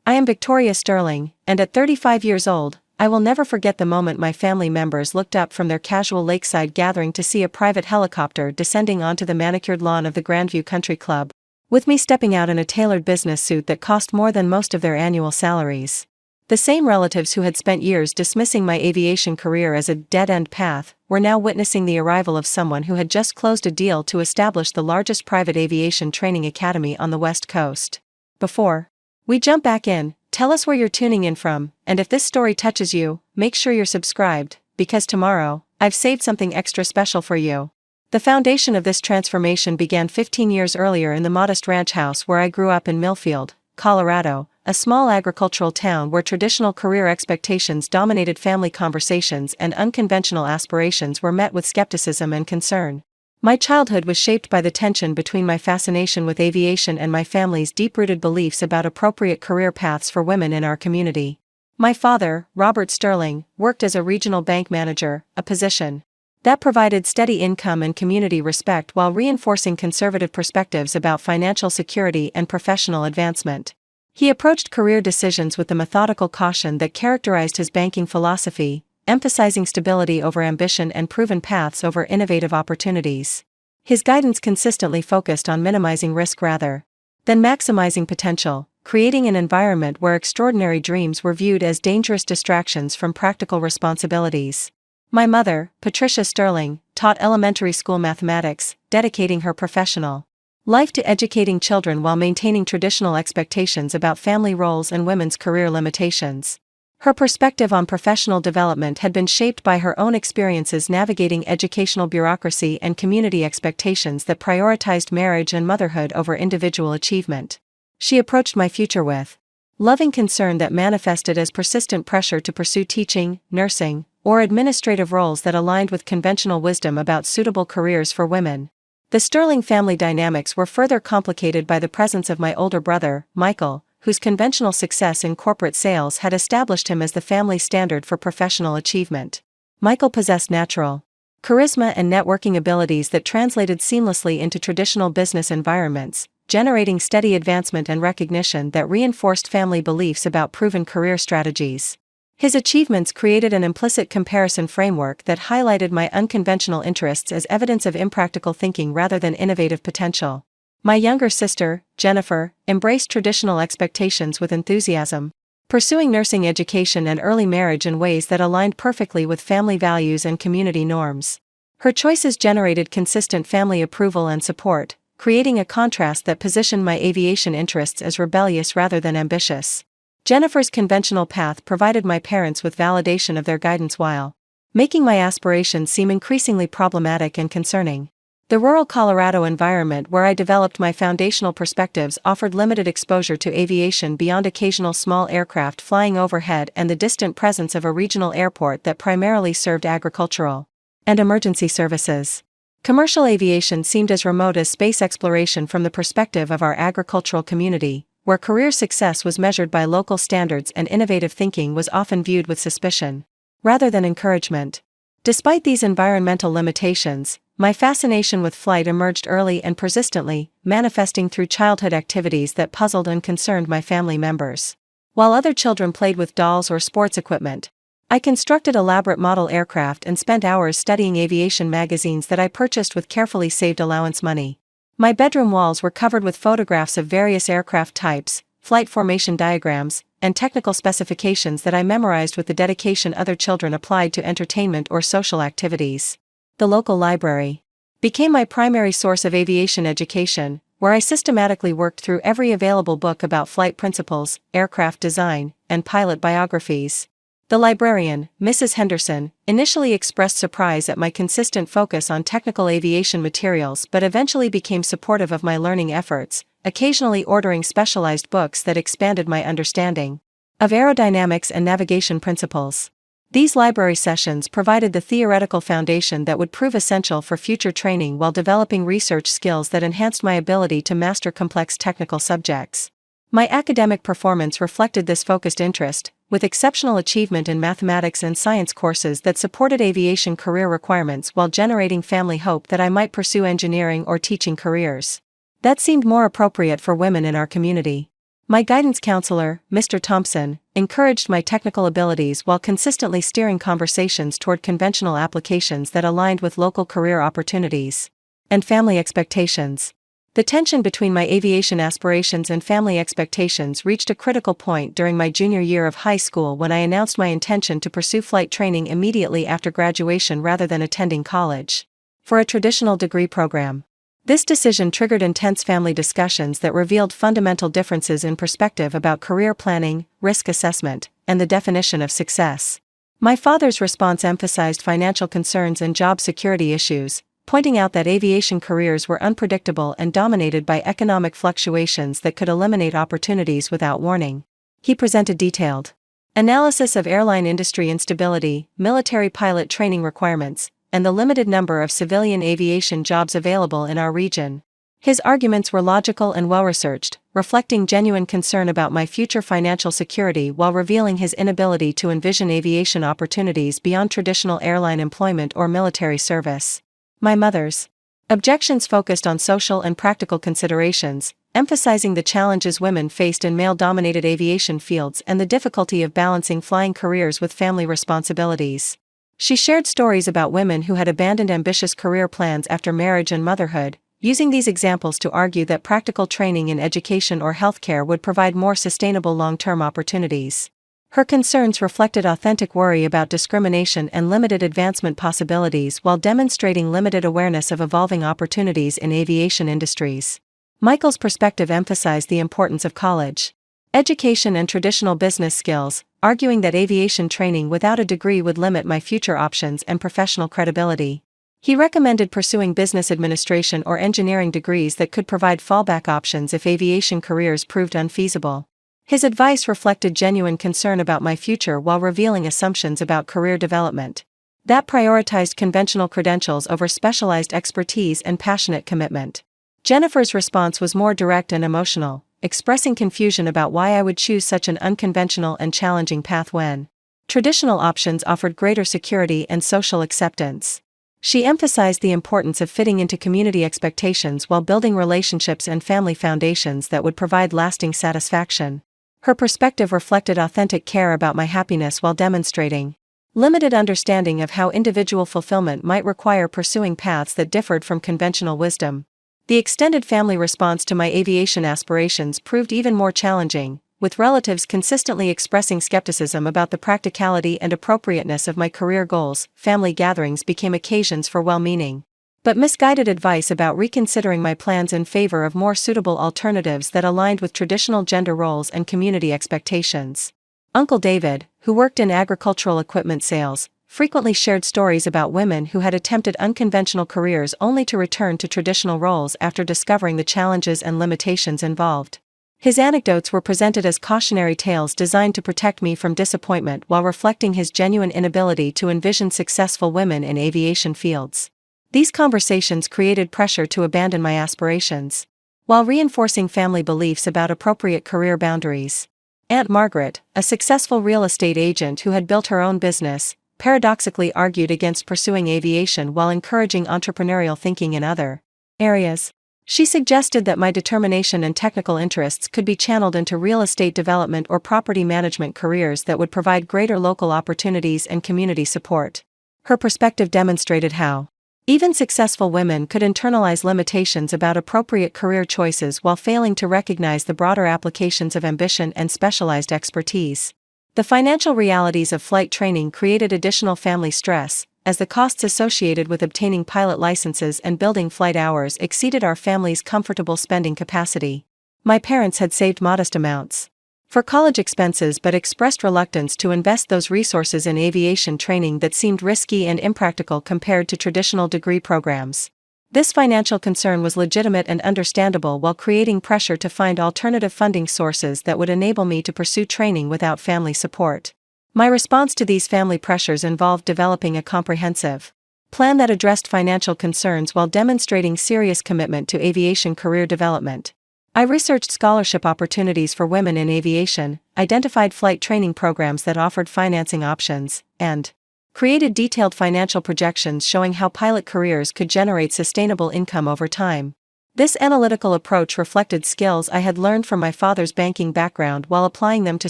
I am Victoria Sterling, and at 35 years old, I will never forget the moment my family members looked up from their casual lakeside gathering to see a private helicopter descending onto the manicured lawn of the Grandview Country Club, with me stepping out in a tailored business suit that cost more than most of their annual salaries. The same relatives who had spent years dismissing my aviation career as a dead-end path were now witnessing the arrival of someone who had just closed a deal to establish the largest private aviation training academy on the West Coast. Before we jump back in, tell us where you're tuning in from, and if this story touches you, make sure you're subscribed, because tomorrow, I've saved something extra special for you. The foundation of this transformation began 15 years earlier in the modest ranch house where I grew up in Millfield, Colorado, a small agricultural town where traditional career expectations dominated family conversations and unconventional aspirations were met with skepticism and concern. My childhood was shaped by the tension between my fascination with aviation and my family's deep-rooted beliefs about appropriate career paths for women in our community. My father, Robert Sterling, worked as a regional bank manager, a position that provided steady income and community respect while reinforcing conservative perspectives about financial security and professional advancement. He approached career decisions with the methodical caution that characterized his banking philosophy, emphasizing stability over ambition and proven paths over innovative opportunities. His guidance consistently focused on minimizing risk rather than maximizing potential, creating an environment where extraordinary dreams were viewed as dangerous distractions from practical responsibilities. My mother, Patricia Sterling, taught elementary school mathematics, dedicating her professional life to educating children while maintaining traditional expectations about family roles and women's career limitations. Her perspective on professional development had been shaped by her own experiences navigating educational bureaucracy and community expectations that prioritized marriage and motherhood over individual achievement. She approached my future with loving concern that manifested as persistent pressure to pursue teaching, nursing, or administrative roles that aligned with conventional wisdom about suitable careers for women. The Sterling family dynamics were further complicated by the presence of my older brother, Michael, whose conventional success in corporate sales had established him as the family standard for professional achievement. Michael possessed natural charisma and networking abilities that translated seamlessly into traditional business environments, generating steady advancement and recognition that reinforced family beliefs about proven career strategies. His achievements created an implicit comparison framework that highlighted my unconventional interests as evidence of impractical thinking rather than innovative potential. My younger sister, Jennifer, embraced traditional expectations with enthusiasm, pursuing nursing education and early marriage in ways that aligned perfectly with family values and community norms. Her choices generated consistent family approval and support, creating a contrast that positioned my aviation interests as rebellious rather than ambitious. Jennifer's conventional path provided my parents with validation of their guidance while making my aspirations seem increasingly problematic and concerning. The rural Colorado environment where I developed my foundational perspectives offered limited exposure to aviation beyond occasional small aircraft flying overhead and the distant presence of a regional airport that primarily served agricultural and emergency services. Commercial aviation seemed as remote as space exploration from the perspective of our agricultural community, where career success was measured by local standards and innovative thinking was often viewed with suspicion rather than encouragement. Despite these environmental limitations, my fascination with flight emerged early and persistently, manifesting through childhood activities that puzzled and concerned my family members. While other children played with dolls or sports equipment, I constructed elaborate model aircraft and spent hours studying aviation magazines that I purchased with carefully saved allowance money. My bedroom walls were covered with photographs of various aircraft types, flight formation diagrams, and technical specifications that I memorized with the dedication other children applied to entertainment or social activities. The local library became my primary source of aviation education, where I systematically worked through every available book about flight principles, aircraft design, and pilot biographies. The librarian, Mrs. Henderson, initially expressed surprise at my consistent focus on technical aviation materials but eventually became supportive of my learning efforts, occasionally ordering specialized books that expanded my understanding of aerodynamics and navigation principles. These library sessions provided the theoretical foundation that would prove essential for future training while developing research skills that enhanced my ability to master complex technical subjects. My academic performance reflected this focused interest, with exceptional achievement in mathematics and science courses that supported aviation career requirements while generating family hope that I might pursue engineering or teaching careers that seemed more appropriate for women in our community. My guidance counselor, Mr. Thompson, encouraged my technical abilities while consistently steering conversations toward conventional applications that aligned with local career opportunities and family expectations. The tension between my aviation aspirations and family expectations reached a critical point during my junior year of high school when I announced my intention to pursue flight training immediately after graduation rather than attending college for a traditional degree program. This decision triggered intense family discussions that revealed fundamental differences in perspective about career planning, risk assessment, and the definition of success. My father's response emphasized financial concerns and job security issues, pointing out that aviation careers were unpredictable and dominated by economic fluctuations that could eliminate opportunities without warning. He presented detailed analysis of airline industry instability, military pilot training requirements, and the limited number of civilian aviation jobs available in our region. His arguments were logical and well-researched, reflecting genuine concern about my future financial security while revealing his inability to envision aviation opportunities beyond traditional airline employment or military service. My mother's objections focused on social and practical considerations, emphasizing the challenges women faced in male-dominated aviation fields and the difficulty of balancing flying careers with family responsibilities. She shared stories about women who had abandoned ambitious career plans after marriage and motherhood, using these examples to argue that practical training in education or healthcare would provide more sustainable long-term opportunities. Her concerns reflected authentic worry about discrimination and limited advancement possibilities while demonstrating limited awareness of evolving opportunities in aviation industries. Michael's perspective emphasized the importance of college education and traditional business skills, arguing that aviation training without a degree would limit my future options and professional credibility. He recommended pursuing business administration or engineering degrees that could provide fallback options if aviation careers proved unfeasible. His advice reflected genuine concern about my future while revealing assumptions about career development that prioritized conventional credentials over specialized expertise and passionate commitment. Jennifer's response was more direct and emotional, expressing confusion about why I would choose such an unconventional and challenging path when traditional options offered greater security and social acceptance. She emphasized the importance of fitting into community expectations while building relationships and family foundations that would provide lasting satisfaction. Her perspective reflected authentic care about my happiness while demonstrating limited understanding of how individual fulfillment might require pursuing paths that differed from conventional wisdom. The extended family response to my aviation aspirations proved even more challenging, with relatives consistently expressing skepticism about the practicality and appropriateness of my career goals. Family gatherings became occasions for well-meaning but misguided advice about reconsidering my plans in favor of more suitable alternatives that aligned with traditional gender roles and community expectations. Uncle David, who worked in agricultural equipment sales, frequently shared stories about women who had attempted unconventional careers only to return to traditional roles after discovering the challenges and limitations involved. His anecdotes were presented as cautionary tales designed to protect me from disappointment while reflecting his genuine inability to envision successful women in aviation fields. These conversations created pressure to abandon my aspirations, while reinforcing family beliefs about appropriate career boundaries. Aunt Margaret, a successful real estate agent who had built her own business, paradoxically argued against pursuing aviation while encouraging entrepreneurial thinking in other areas. She suggested that my determination and technical interests could be channeled into real estate development or property management careers that would provide greater local opportunities and community support. Her perspective demonstrated how even successful women could internalize limitations about appropriate career choices while failing to recognize the broader applications of ambition and specialized expertise. The financial realities of flight training created additional family stress, as the costs associated with obtaining pilot licenses and building flight hours exceeded our family's comfortable spending capacity. My parents had saved modest amounts for college expenses but expressed reluctance to invest those resources in aviation training that seemed risky and impractical compared to traditional degree programs. This financial concern was legitimate and understandable while creating pressure to find alternative funding sources that would enable me to pursue training without family support. My response to these family pressures involved developing a comprehensive plan that addressed financial concerns while demonstrating serious commitment to aviation career development. I researched scholarship opportunities for women in aviation, identified flight training programs that offered financing options, and created detailed financial projections showing how pilot careers could generate sustainable income over time. This analytical approach reflected skills I had learned from my father's banking background while applying them to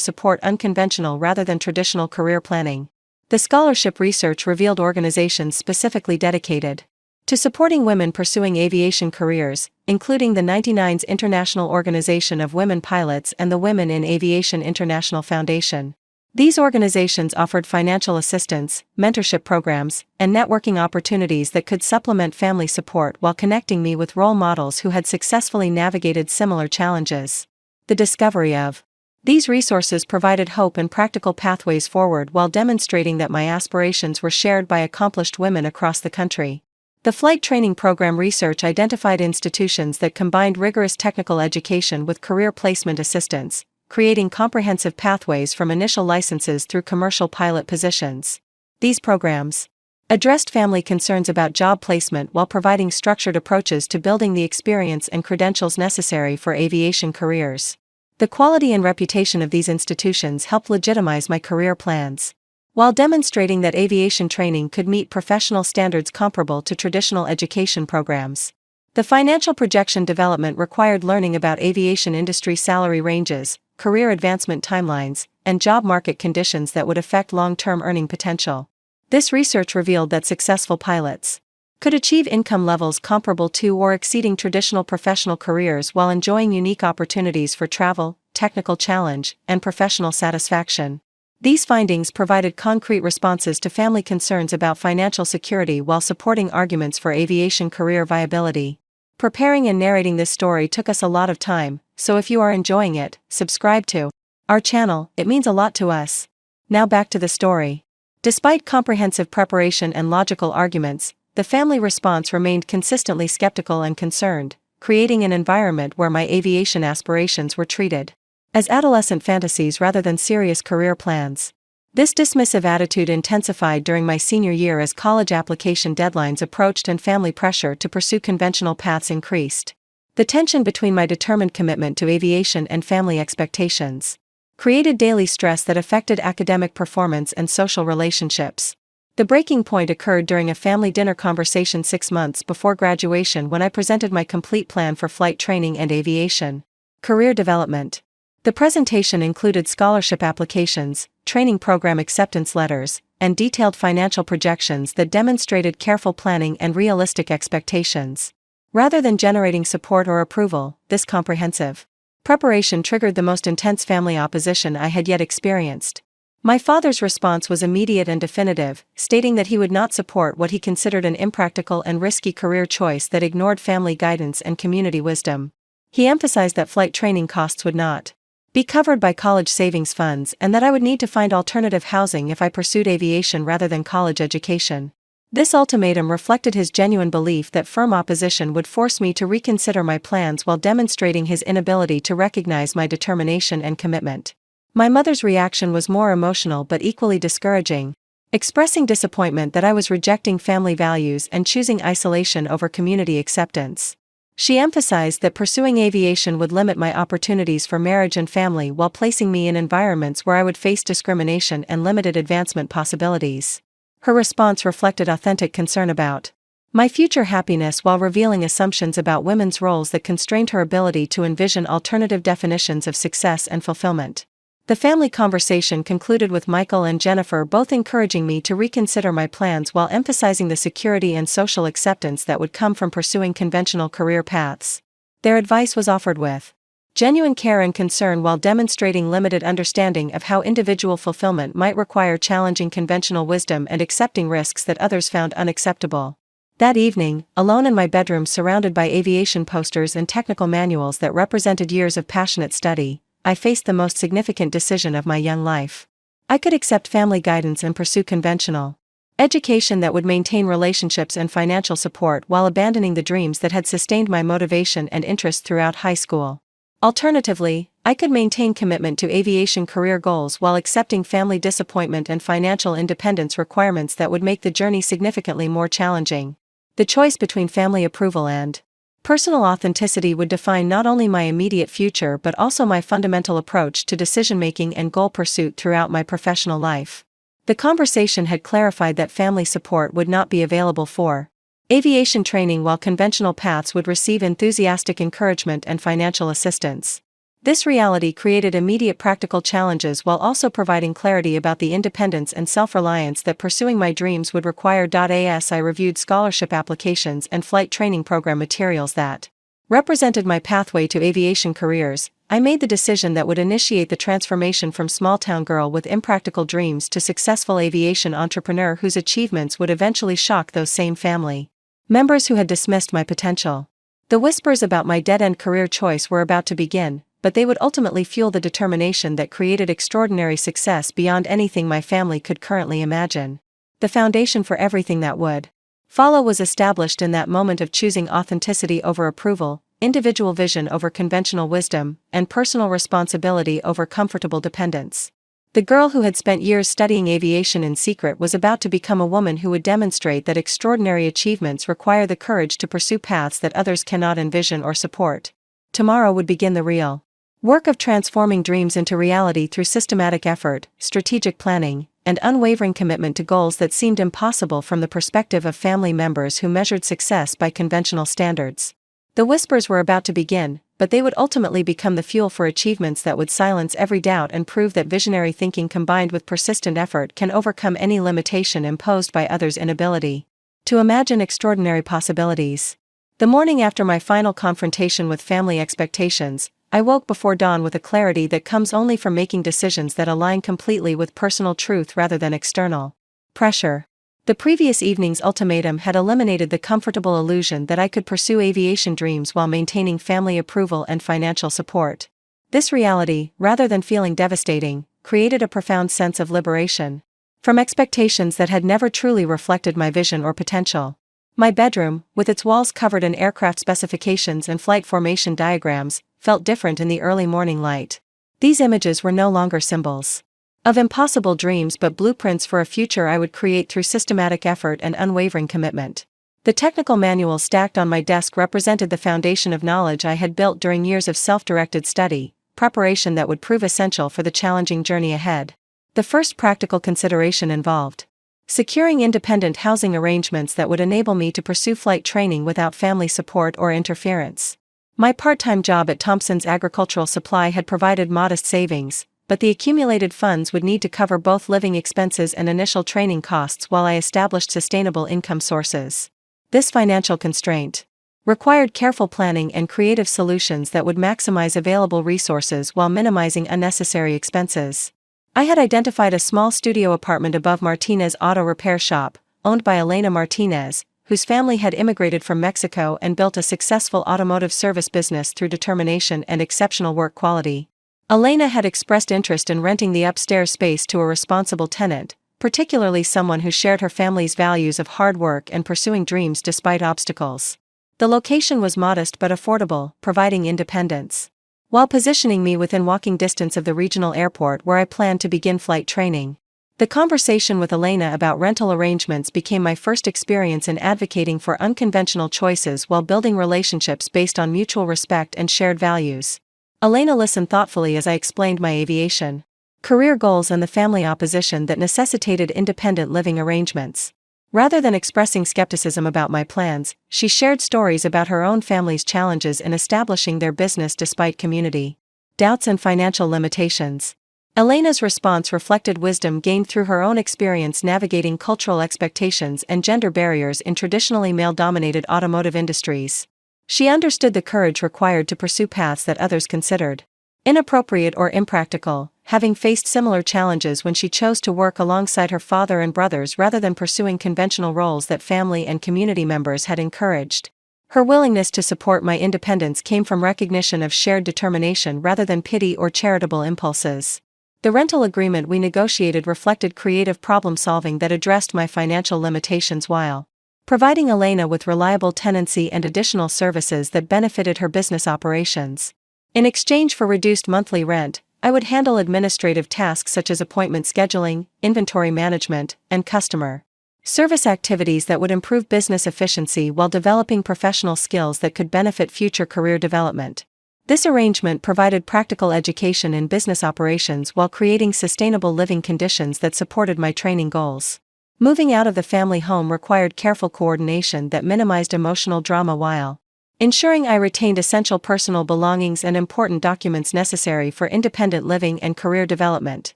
support unconventional rather than traditional career planning. The scholarship research revealed organizations specifically dedicated to supporting women pursuing aviation careers, including the 99's International Organization of Women Pilots and the Women in Aviation International Foundation. These organizations offered financial assistance, mentorship programs, and networking opportunities that could supplement family support while connecting me with role models who had successfully navigated similar challenges. The discovery of these resources provided hope and practical pathways forward while demonstrating that my aspirations were shared by accomplished women across the country. The flight training program research identified institutions that combined rigorous technical education with career placement assistance, creating comprehensive pathways from initial licenses through commercial pilot positions. These programs addressed family concerns about job placement while providing structured approaches to building the experience and credentials necessary for aviation careers. The quality and reputation of these institutions helped legitimize my career plans, while demonstrating that aviation training could meet professional standards comparable to traditional education programs. The financial projection development required learning about aviation industry salary ranges, career advancement timelines, and job market conditions that would affect long-term earning potential. This research revealed that successful pilots could achieve income levels comparable to or exceeding traditional professional careers while enjoying unique opportunities for travel, technical challenge, and professional satisfaction. These findings provided concrete responses to family concerns about financial security while supporting arguments for aviation career viability. Preparing and narrating this story took us a lot of time, so if you are enjoying it, subscribe to our channel, it means a lot to us. Now back to the story. Despite comprehensive preparation and logical arguments, the family response remained consistently skeptical and concerned, creating an environment where my aviation aspirations were treated as adolescent fantasies rather than serious career plans. This dismissive attitude intensified during my senior year as college application deadlines approached and family pressure to pursue conventional paths increased. The tension between my determined commitment to aviation and family expectations created daily stress that affected academic performance and social relationships. The breaking point occurred during a family dinner conversation 6 months before graduation when I presented my complete plan for flight training and aviation career development. The presentation included scholarship applications, training program acceptance letters, and detailed financial projections that demonstrated careful planning and realistic expectations. Rather than generating support or approval, this comprehensive preparation triggered the most intense family opposition I had yet experienced. My father's response was immediate and definitive, stating that he would not support what he considered an impractical and risky career choice that ignored family guidance and community wisdom. He emphasized that flight training costs would not be covered by college savings funds and that I would need to find alternative housing if I pursued aviation rather than college education. This ultimatum reflected his genuine belief that firm opposition would force me to reconsider my plans while demonstrating his inability to recognize my determination and commitment. My mother's reaction was more emotional but equally discouraging, expressing disappointment that I was rejecting family values and choosing isolation over community acceptance. She emphasized that pursuing aviation would limit my opportunities for marriage and family while placing me in environments where I would face discrimination and limited advancement possibilities. Her response reflected authentic concern about my future happiness while revealing assumptions about women's roles that constrained her ability to envision alternative definitions of success and fulfillment. The family conversation concluded with Michael and Jennifer both encouraging me to reconsider my plans while emphasizing the security and social acceptance that would come from pursuing conventional career paths. Their advice was offered with genuine care and concern while demonstrating limited understanding of how individual fulfillment might require challenging conventional wisdom and accepting risks that others found unacceptable. That evening, alone in my bedroom surrounded by aviation posters and technical manuals that represented years of passionate study, I faced the most significant decision of my young life. I could accept family guidance and pursue conventional education that would maintain relationships and financial support while abandoning the dreams that had sustained my motivation and interest throughout high school. Alternatively, I could maintain commitment to aviation career goals while accepting family disappointment and financial independence requirements that would make the journey significantly more challenging. The choice between family approval and personal authenticity would define not only my immediate future but also my fundamental approach to decision-making and goal pursuit throughout my professional life. The conversation had clarified that family support would not be available for aviation training, while conventional paths would receive enthusiastic encouragement and financial assistance. This reality created immediate practical challenges while also providing clarity about the independence and self-reliance that pursuing my dreams would require. As I reviewed scholarship applications and flight training program materials that represented my pathway to aviation careers, I made the decision that would initiate the transformation from small-town girl with impractical dreams to successful aviation entrepreneur whose achievements would eventually shock those same family members who had dismissed my potential. The whispers about my dead-end career choice were about to begin, but they would ultimately fuel the determination that created extraordinary success beyond anything my family could currently imagine. The foundation for everything that would follow was established in that moment of choosing authenticity over approval, individual vision over conventional wisdom, and personal responsibility over comfortable dependence. The girl who had spent years studying aviation in secret was about to become a woman who would demonstrate that extraordinary achievements require the courage to pursue paths that others cannot envision or support. Tomorrow would begin the real work of transforming dreams into reality through systematic effort, strategic planning, and unwavering commitment to goals that seemed impossible from the perspective of family members who measured success by conventional standards. The whispers were about to begin, but they would ultimately become the fuel for achievements that would silence every doubt and prove that visionary thinking combined with persistent effort can overcome any limitation imposed by others' inability to imagine extraordinary possibilities. The morning after my final confrontation with family expectations, I woke before dawn with a clarity that comes only from making decisions that align completely with personal truth rather than external pressure. The previous evening's ultimatum had eliminated the comfortable illusion that I could pursue aviation dreams while maintaining family approval and financial support. This reality, rather than feeling devastating, created a profound sense of liberation from expectations that had never truly reflected my vision or potential. My bedroom, with its walls covered in aircraft specifications and flight formation diagrams, felt different in the early morning light. These images were no longer symbols of impossible dreams but blueprints for a future I would create through systematic effort and unwavering commitment. The technical manual stacked on my desk represented the foundation of knowledge I had built during years of self-directed study, preparation that would prove essential for the challenging journey ahead. The first practical consideration involved securing independent housing arrangements that would enable me to pursue flight training without family support or interference. My part-time job at Thompson's Agricultural Supply had provided modest savings, but the accumulated funds would need to cover both living expenses and initial training costs while I established sustainable income sources. This financial constraint required careful planning and creative solutions that would maximize available resources while minimizing unnecessary expenses. I had identified a small studio apartment above Martinez Auto Repair Shop, owned by Elena Martinez, whose family had immigrated from Mexico and built a successful automotive service business through determination and exceptional work quality. Elena had expressed interest in renting the upstairs space to a responsible tenant, particularly someone who shared her family's values of hard work and pursuing dreams despite obstacles. The location was modest but affordable, providing independence, while positioning me within walking distance of the regional airport where I planned to begin flight training. The conversation with Elena about rental arrangements became my first experience in advocating for unconventional choices while building relationships based on mutual respect and shared values. Elena listened thoughtfully as I explained my aviation career goals and the family opposition that necessitated independent living arrangements. Rather than expressing skepticism about my plans, she shared stories about her own family's challenges in establishing their business despite community doubts and financial limitations. Elena's response reflected wisdom gained through her own experience navigating cultural expectations and gender barriers in traditionally male-dominated automotive industries. She understood the courage required to pursue paths that others considered inappropriate or impractical, having faced similar challenges when she chose to work alongside her father and brothers rather than pursuing conventional roles that family and community members had encouraged. Her willingness to support my independence came from recognition of shared determination rather than pity or charitable impulses. The rental agreement we negotiated reflected creative problem-solving that addressed my financial limitations while providing Elena with reliable tenancy and additional services that benefited her business operations. In exchange for reduced monthly rent, I would handle administrative tasks such as appointment scheduling, inventory management, and customer service activities that would improve business efficiency while developing professional skills that could benefit future career development. This arrangement provided practical education in business operations while creating sustainable living conditions that supported my training goals. Moving out of the family home required careful coordination that minimized emotional drama while ensuring I retained essential personal belongings and important documents necessary for independent living and career development.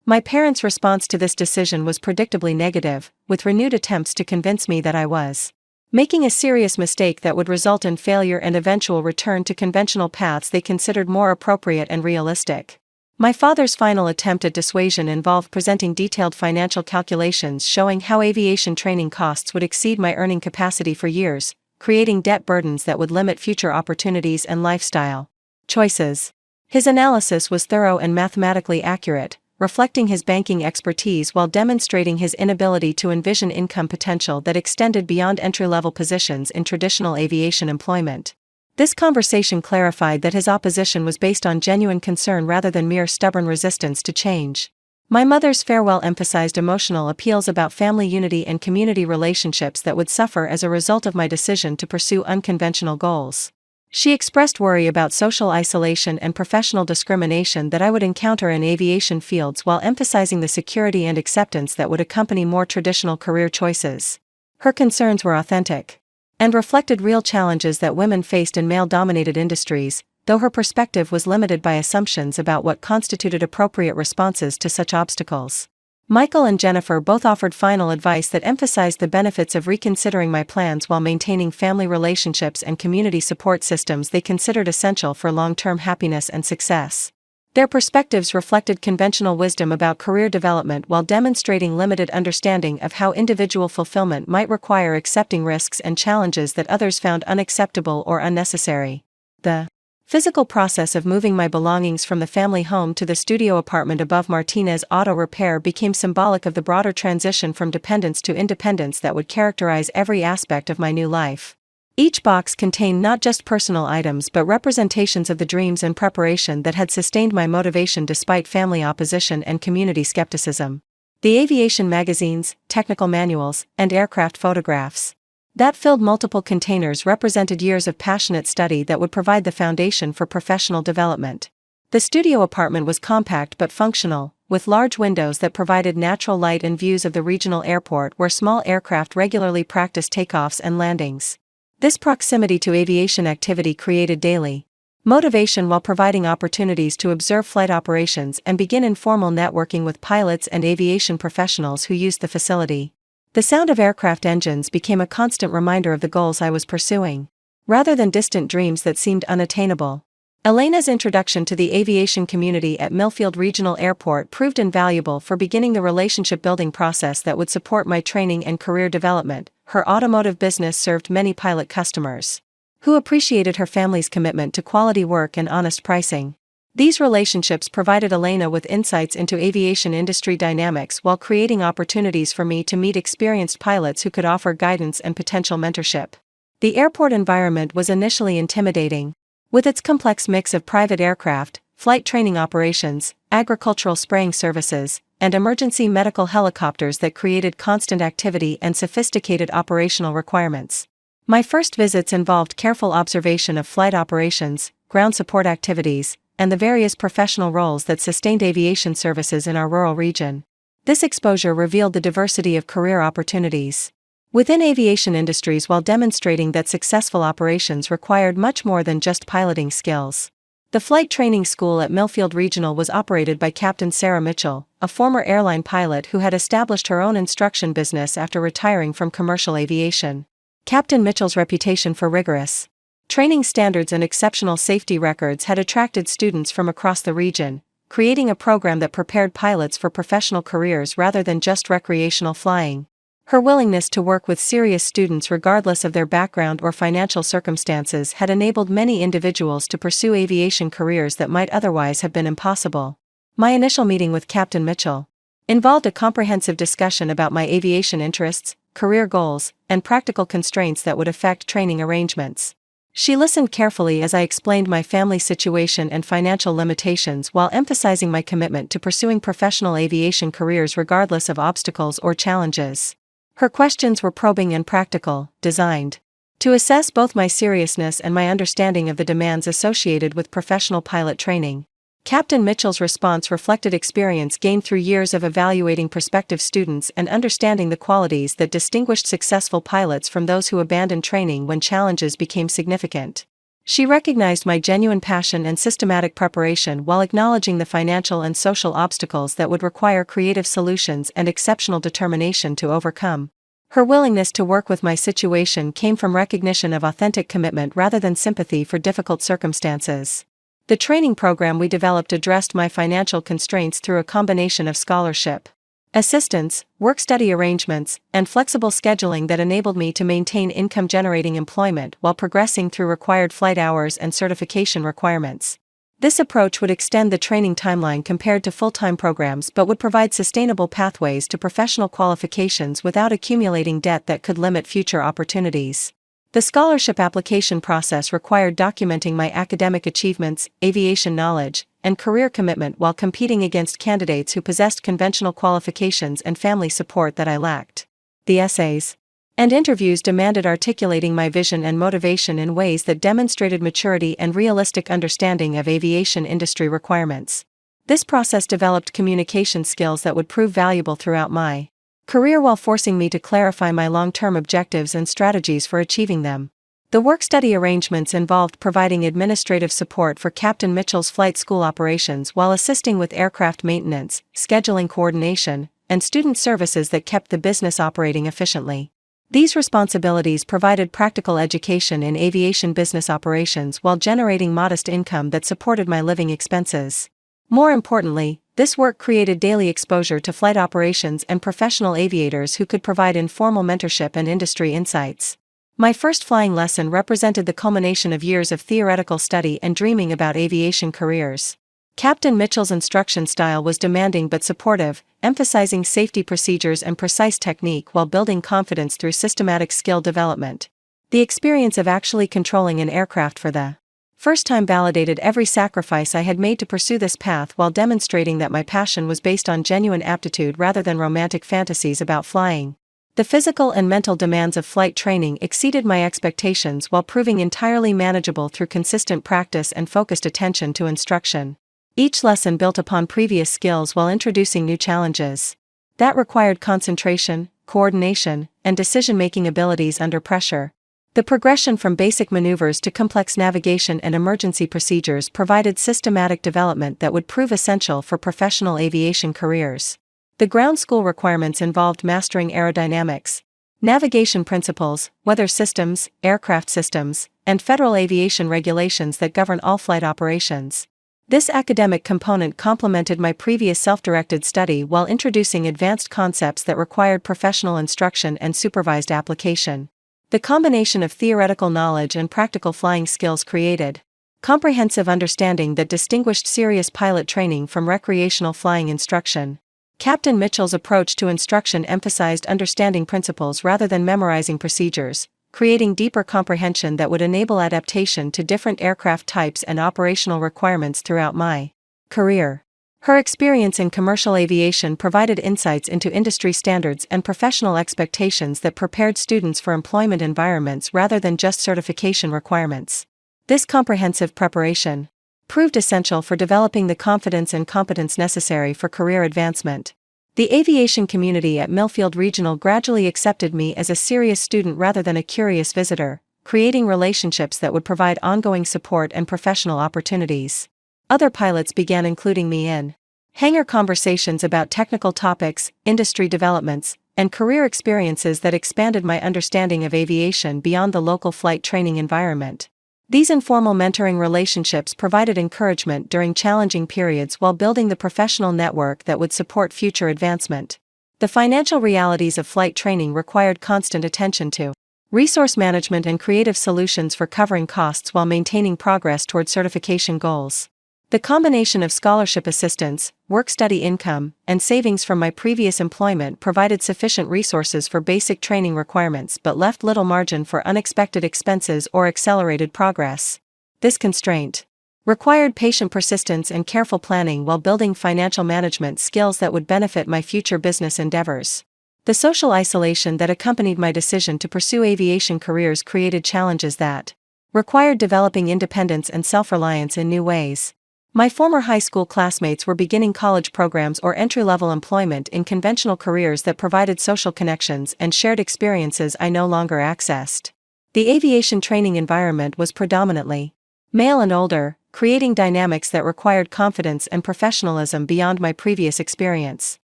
My parents' response to this decision was predictably negative, with renewed attempts to convince me that I was making a serious mistake that would result in failure and eventual return to conventional paths they considered more appropriate and realistic. My father's final attempt at dissuasion involved presenting detailed financial calculations showing how aviation training costs would exceed my earning capacity for years, creating debt burdens that would limit future opportunities and lifestyle choices. His analysis was thorough and mathematically accurate, reflecting his banking expertise while demonstrating his inability to envision income potential that extended beyond entry-level positions in traditional aviation employment. This conversation clarified that his opposition was based on genuine concern rather than mere stubborn resistance to change. My mother's farewell emphasized emotional appeals about family unity and community relationships that would suffer as a result of my decision to pursue unconventional goals. She expressed worry about social isolation and professional discrimination that I would encounter in aviation fields while emphasizing the security and acceptance that would accompany more traditional career choices. Her concerns were authentic and reflected real challenges that women faced in male-dominated industries, though her perspective was limited by assumptions about what constituted appropriate responses to such obstacles. Michael and Jennifer both offered final advice that emphasized the benefits of reconsidering my plans while maintaining family relationships and community support systems they considered essential for long-term happiness and success. Their perspectives reflected conventional wisdom about career development while demonstrating limited understanding of how individual fulfillment might require accepting risks and challenges that others found unacceptable or unnecessary. The physical process of moving my belongings from the family home to the studio apartment above Martinez Auto Repair became symbolic of the broader transition from dependence to independence that would characterize every aspect of my new life. Each box contained not just personal items but representations of the dreams and preparation that had sustained my motivation despite family opposition and community skepticism. The aviation magazines, technical manuals, and aircraft photographs that filled multiple containers represented years of passionate study that would provide the foundation for professional development. The studio apartment was compact but functional, with large windows that provided natural light and views of the regional airport where small aircraft regularly practiced takeoffs and landings. This proximity to aviation activity created daily motivation while providing opportunities to observe flight operations and begin informal networking with pilots and aviation professionals who used the facility. The sound of aircraft engines became a constant reminder of the goals I was pursuing, rather than distant dreams that seemed unattainable. Elena's introduction to the aviation community at Millfield Regional Airport proved invaluable for beginning the relationship-building process that would support my training and career development. Her automotive business served many pilot customers who appreciated her family's commitment to quality work and honest pricing. These relationships provided Elena with insights into aviation industry dynamics while creating opportunities for me to meet experienced pilots who could offer guidance and potential mentorship. The airport environment was initially intimidating, with its complex mix of private aircraft, flight training operations, agricultural spraying services, and emergency medical helicopters that created constant activity and sophisticated operational requirements. My first visits involved careful observation of flight operations, ground support activities, and the various professional roles that sustained aviation services in our rural region. This exposure revealed the diversity of career opportunities within aviation industries while demonstrating that successful operations required much more than just piloting skills. The flight training school at Millfield Regional was operated by Captain Sarah Mitchell, a former airline pilot who had established her own instruction business after retiring from commercial aviation. Captain Mitchell's reputation for rigorous training standards and exceptional safety records had attracted students from across the region, creating a program that prepared pilots for professional careers rather than just recreational flying. Her willingness to work with serious students regardless of their background or financial circumstances had enabled many individuals to pursue aviation careers that might otherwise have been impossible. My initial meeting with Captain Mitchell involved a comprehensive discussion about my aviation interests, career goals, and practical constraints that would affect training arrangements. She listened carefully as I explained my family situation and financial limitations while emphasizing my commitment to pursuing professional aviation careers regardless of obstacles or challenges. Her questions were probing and practical, designed to assess both my seriousness and my understanding of the demands associated with professional pilot training. Captain Mitchell's response reflected experience gained through years of evaluating prospective students and understanding the qualities that distinguished successful pilots from those who abandoned training when challenges became significant. She recognized my genuine passion and systematic preparation while acknowledging the financial and social obstacles that would require creative solutions and exceptional determination to overcome. Her willingness to work with my situation came from recognition of authentic commitment rather than sympathy for difficult circumstances. The training program we developed addressed my financial constraints through a combination of scholarship, assistance, work-study arrangements, and flexible scheduling that enabled me to maintain income-generating employment while progressing through required flight hours and certification requirements. This approach would extend the training timeline compared to full-time programs but would provide sustainable pathways to professional qualifications without accumulating debt that could limit future opportunities. The scholarship application process required documenting my academic achievements, aviation knowledge, and career commitment while competing against candidates who possessed conventional qualifications and family support that I lacked. The essays and interviews demanded articulating my vision and motivation in ways that demonstrated maturity and realistic understanding of aviation industry requirements. This process developed communication skills that would prove valuable throughout my career while forcing me to clarify my long-term objectives and strategies for achieving them. The work-study arrangements involved providing administrative support for Captain Mitchell's flight school operations while assisting with aircraft maintenance, scheduling coordination, and student services that kept the business operating efficiently. These responsibilities provided practical education in aviation business operations while generating modest income that supported my living expenses. More importantly, this work created daily exposure to flight operations and professional aviators who could provide informal mentorship and industry insights. My first flying lesson represented the culmination of years of theoretical study and dreaming about aviation careers. Captain Mitchell's instruction style was demanding but supportive, emphasizing safety procedures and precise technique while building confidence through systematic skill development. The experience of actually controlling an aircraft for the first time validated every sacrifice I had made to pursue this path while demonstrating that my passion was based on genuine aptitude rather than romantic fantasies about flying. The physical and mental demands of flight training exceeded my expectations while proving entirely manageable through consistent practice and focused attention to instruction. Each lesson built upon previous skills while introducing new challenges that required concentration, coordination, and decision-making abilities under pressure. The progression from basic maneuvers to complex navigation and emergency procedures provided systematic development that would prove essential for professional aviation careers. The ground school requirements involved mastering aerodynamics, navigation principles, weather systems, aircraft systems, and federal aviation regulations that govern all flight operations. This academic component complemented my previous self-directed study while introducing advanced concepts that required professional instruction and supervised application. The combination of theoretical knowledge and practical flying skills created comprehensive understanding that distinguished serious pilot training from recreational flying instruction. Captain Mitchell's approach to instruction emphasized understanding principles rather than memorizing procedures, creating deeper comprehension that would enable adaptation to different aircraft types and operational requirements throughout my career. Her experience in commercial aviation provided insights into industry standards and professional expectations that prepared students for employment environments rather than just certification requirements. This comprehensive preparation proved essential for developing the confidence and competence necessary for career advancement. The aviation community at Millfield Regional gradually accepted me as a serious student rather than a curious visitor, creating relationships that would provide ongoing support and professional opportunities. Other pilots began including me in hangar conversations about technical topics, industry developments, and career experiences that expanded my understanding of aviation beyond the local flight training environment. These informal mentoring relationships provided encouragement during challenging periods while building the professional network that would support future advancement. The financial realities of flight training required constant attention to resource management and creative solutions for covering costs while maintaining progress toward certification goals. The combination of scholarship assistance, work-study income, and savings from my previous employment provided sufficient resources for basic training requirements but left little margin for unexpected expenses or accelerated progress. This constraint required patient persistence and careful planning while building financial management skills that would benefit my future business endeavors. The social isolation that accompanied my decision to pursue aviation careers created challenges that required developing independence and self-reliance in new ways. My former high school classmates were beginning college programs or entry-level employment in conventional careers that provided social connections and shared experiences I no longer accessed. The aviation training environment was predominantly male and older, creating dynamics that required confidence and professionalism beyond my previous experience.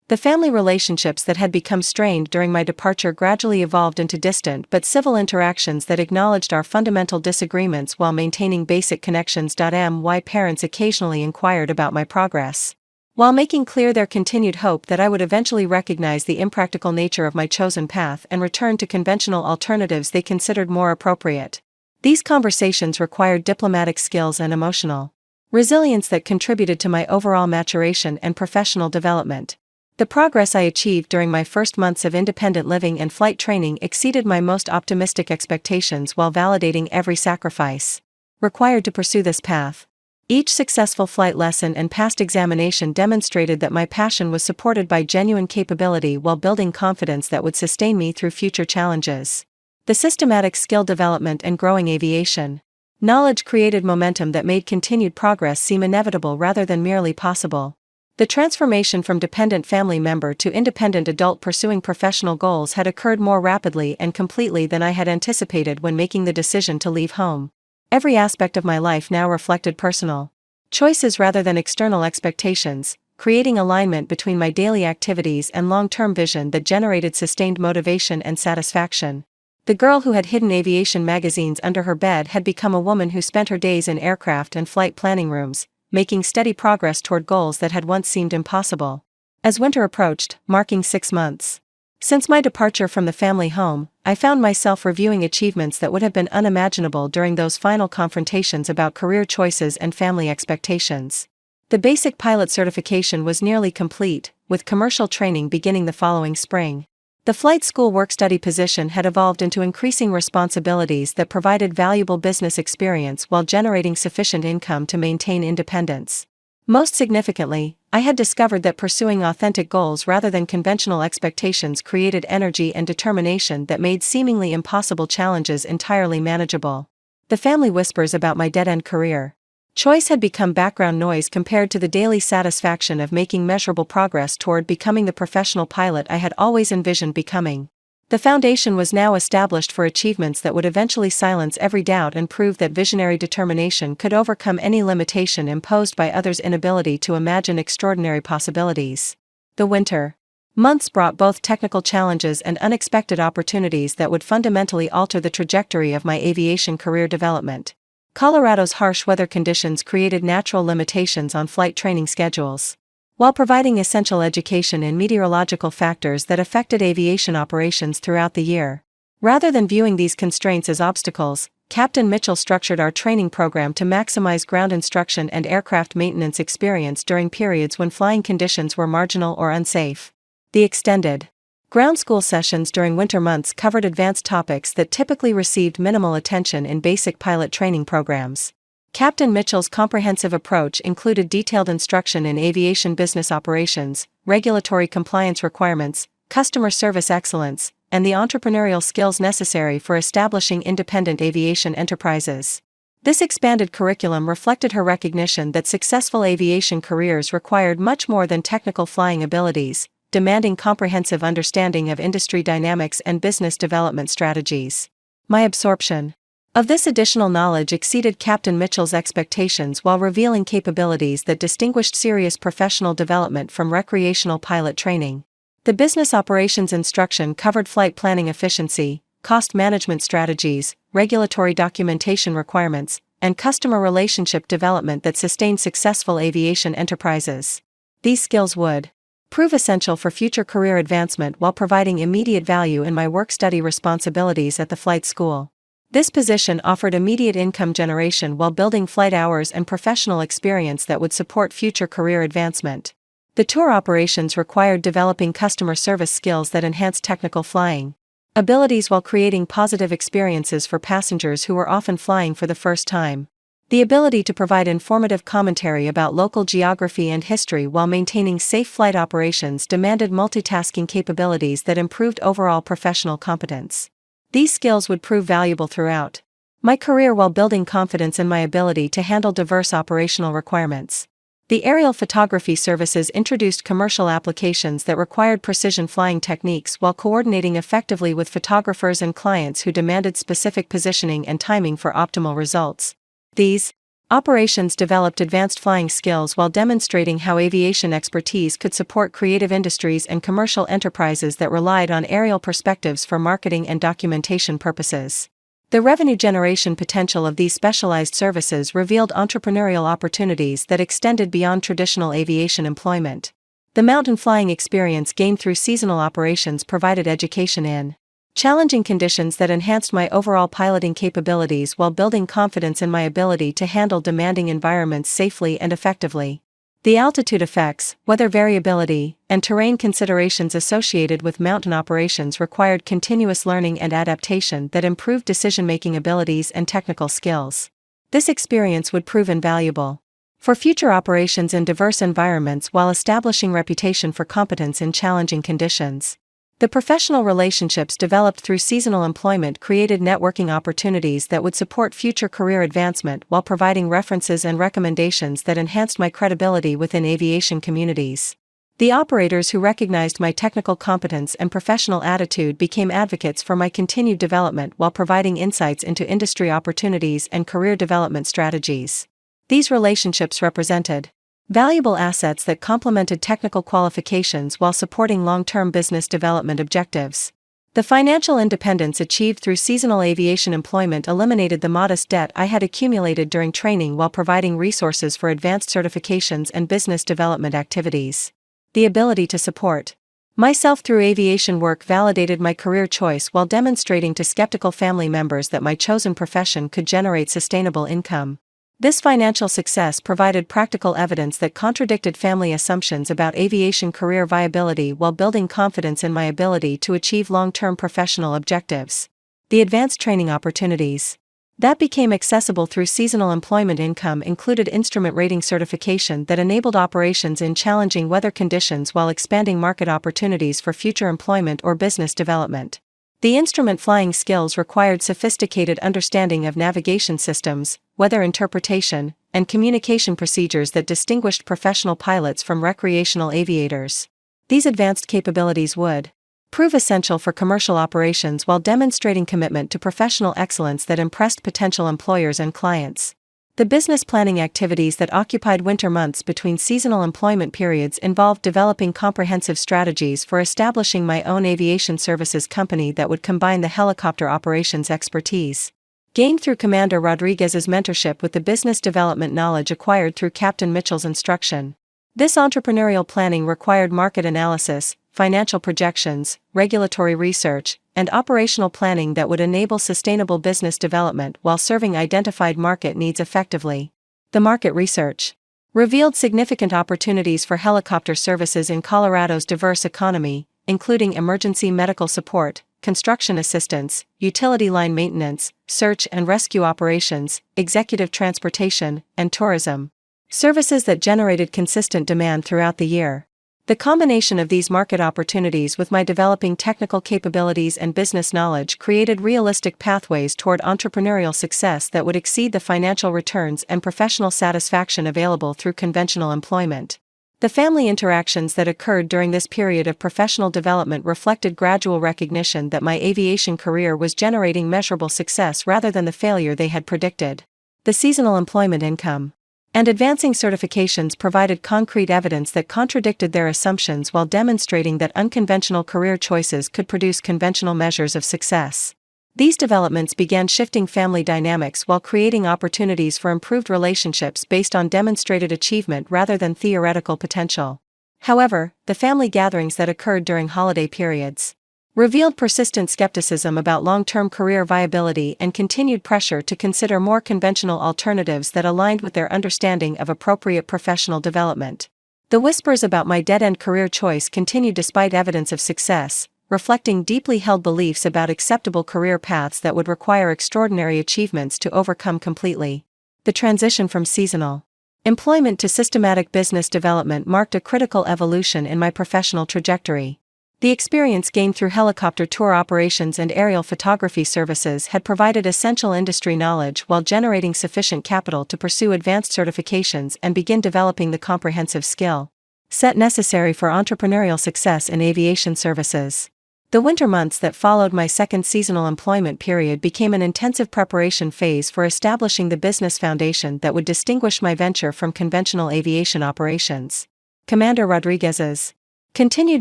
The family relationships that had become strained during my departure gradually evolved into distant but civil interactions that acknowledged our fundamental disagreements while maintaining basic connections. My parents occasionally inquired about my progress, while making clear their continued hope that I would eventually recognize the impractical nature of my chosen path and return to conventional alternatives they considered more appropriate. These conversations required diplomatic skills and emotional resilience that contributed to my overall maturation and professional development. The progress I achieved during my first months of independent living and flight training exceeded my most optimistic expectations while validating every sacrifice required to pursue this path. Each successful flight lesson and past examination demonstrated that my passion was supported by genuine capability while building confidence that would sustain me through future challenges. The systematic skill development and growing aviation knowledge created momentum that made continued progress seem inevitable rather than merely possible. The transformation from dependent family member to independent adult pursuing professional goals had occurred more rapidly and completely than I had anticipated when making the decision to leave home. Every aspect of my life now reflected personal choices rather than external expectations, creating alignment between my daily activities and long-term vision that generated sustained motivation and satisfaction. The girl who had hidden aviation magazines under her bed had become a woman who spent her days in aircraft and flight planning rooms, making steady progress toward goals that had once seemed impossible. As winter approached, marking 6 months since my departure from the family home, I found myself reviewing achievements that would have been unimaginable during those final confrontations about career choices and family expectations. The basic pilot certification was nearly complete, with commercial training beginning the following spring. The flight school work-study position had evolved into increasing responsibilities that provided valuable business experience while generating sufficient income to maintain independence. Most significantly, I had discovered that pursuing authentic goals rather than conventional expectations created energy and determination that made seemingly impossible challenges entirely manageable. The family whispers about my dead-end career choice had become background noise compared to the daily satisfaction of making measurable progress toward becoming the professional pilot I had always envisioned becoming. The foundation was now established for achievements that would eventually silence every doubt and prove that visionary determination could overcome any limitation imposed by others' inability to imagine extraordinary possibilities. The winter months brought both technical challenges and unexpected opportunities that would fundamentally alter the trajectory of my aviation career development. Colorado's harsh weather conditions created natural limitations on flight training schedules, while providing essential education in meteorological factors that affected aviation operations throughout the year. Rather than viewing these constraints as obstacles, Captain Mitchell structured our training program to maximize ground instruction and aircraft maintenance experience during periods when flying conditions were marginal or unsafe. The extended ground school sessions during winter months covered advanced topics that typically received minimal attention in basic pilot training programs. Captain Mitchell's comprehensive approach included detailed instruction in aviation business operations, regulatory compliance requirements, customer service excellence, and the entrepreneurial skills necessary for establishing independent aviation enterprises. This expanded curriculum reflected her recognition that successful aviation careers required much more than technical flying abilities, demanding comprehensive understanding of industry dynamics and business development strategies. My absorption of this additional knowledge exceeded Captain Mitchell's expectations while revealing capabilities that distinguished serious professional development from recreational pilot training. The business operations instruction covered flight planning efficiency, cost management strategies, regulatory documentation requirements, and customer relationship development that sustained successful aviation enterprises. These skills would prove essential for future career advancement while providing immediate value in my work-study responsibilities at the flight school. This position offered immediate income generation while building flight hours and professional experience that would support future career advancement. The tour operations required developing customer service skills that enhanced technical flying abilities while creating positive experiences for passengers who were often flying for the first time. The ability to provide informative commentary about local geography and history while maintaining safe flight operations demanded multitasking capabilities that improved overall professional competence. These skills would prove valuable throughout my career while building confidence in my ability to handle diverse operational requirements. The aerial photography services introduced commercial applications that required precision flying techniques while coordinating effectively with photographers and clients who demanded specific positioning and timing for optimal results. These operations developed advanced flying skills while demonstrating how aviation expertise could support creative industries and commercial enterprises that relied on aerial perspectives for marketing and documentation purposes. The revenue generation potential of these specialized services revealed entrepreneurial opportunities that extended beyond traditional aviation employment. The mountain flying experience gained through seasonal operations provided education in challenging conditions that enhanced my overall piloting capabilities while building confidence in my ability to handle demanding environments safely and effectively. The altitude effects, weather variability, and terrain considerations associated with mountain operations required continuous learning and adaptation that improved decision-making abilities and technical skills. This experience would prove invaluable for future operations in diverse environments while establishing reputation for competence in challenging conditions. The professional relationships developed through seasonal employment created networking opportunities that would support future career advancement while providing references and recommendations that enhanced my credibility within aviation communities. The operators who recognized my technical competence and professional attitude became advocates for my continued development while providing insights into industry opportunities and career development strategies. These relationships represented valuable assets that complemented technical qualifications while supporting long-term business development objectives. The financial independence achieved through seasonal aviation employment eliminated the modest debt I had accumulated during training while providing resources for advanced certifications and business development activities. The ability to support myself through aviation work validated my career choice while demonstrating to skeptical family members that my chosen profession could generate sustainable income. This financial success provided practical evidence that contradicted family assumptions about aviation career viability while building confidence in my ability to achieve long-term professional objectives. The advanced training opportunities that became accessible through seasonal employment income included instrument rating certification that enabled operations in challenging weather conditions while expanding market opportunities for future employment or business development. The instrument flying skills required sophisticated understanding of navigation systems, weather interpretation, and communication procedures that distinguished professional pilots from recreational aviators. These advanced capabilities would prove essential for commercial operations while demonstrating commitment to professional excellence that impressed potential employers and clients. The business planning activities that occupied winter months between seasonal employment periods involved developing comprehensive strategies for establishing my own aviation services company that would combine the helicopter operations expertise gained through Commander Rodriguez's mentorship with the business development knowledge acquired through Captain Mitchell's instruction. This entrepreneurial planning required market analysis, financial projections, regulatory research, and operational planning that would enable sustainable business development while serving identified market needs effectively. The market research revealed significant opportunities for helicopter services in Colorado's diverse economy, including emergency medical support, construction assistance, utility line maintenance, search and rescue operations, executive transportation, and tourism. Services that generated consistent demand throughout the year. The combination of these market opportunities with my developing technical capabilities and business knowledge created realistic pathways toward entrepreneurial success that would exceed the financial returns and professional satisfaction available through conventional employment. The family interactions that occurred during this period of professional development reflected gradual recognition that my aviation career was generating measurable success rather than the failure they had predicted. The seasonal employment income and advancing certifications provided concrete evidence that contradicted their assumptions while demonstrating that unconventional career choices could produce conventional measures of success. These developments began shifting family dynamics while creating opportunities for improved relationships based on demonstrated achievement rather than theoretical potential. However, the family gatherings that occurred during holiday periods revealed persistent skepticism about long-term career viability and continued pressure to consider more conventional alternatives that aligned with their understanding of appropriate professional development. The whispers about my dead-end career choice continued despite evidence of success, reflecting deeply held beliefs about acceptable career paths that would require extraordinary achievements to overcome completely. The transition from seasonal employment to systematic business development marked a critical evolution in my professional trajectory. The experience gained through helicopter tour operations and aerial photography services had provided essential industry knowledge while generating sufficient capital to pursue advanced certifications and begin developing the comprehensive skill set necessary for entrepreneurial success in aviation services. The winter months that followed my second seasonal employment period became an intensive preparation phase for establishing the business foundation that would distinguish my venture from conventional aviation operations. Commander Rodriguez's continued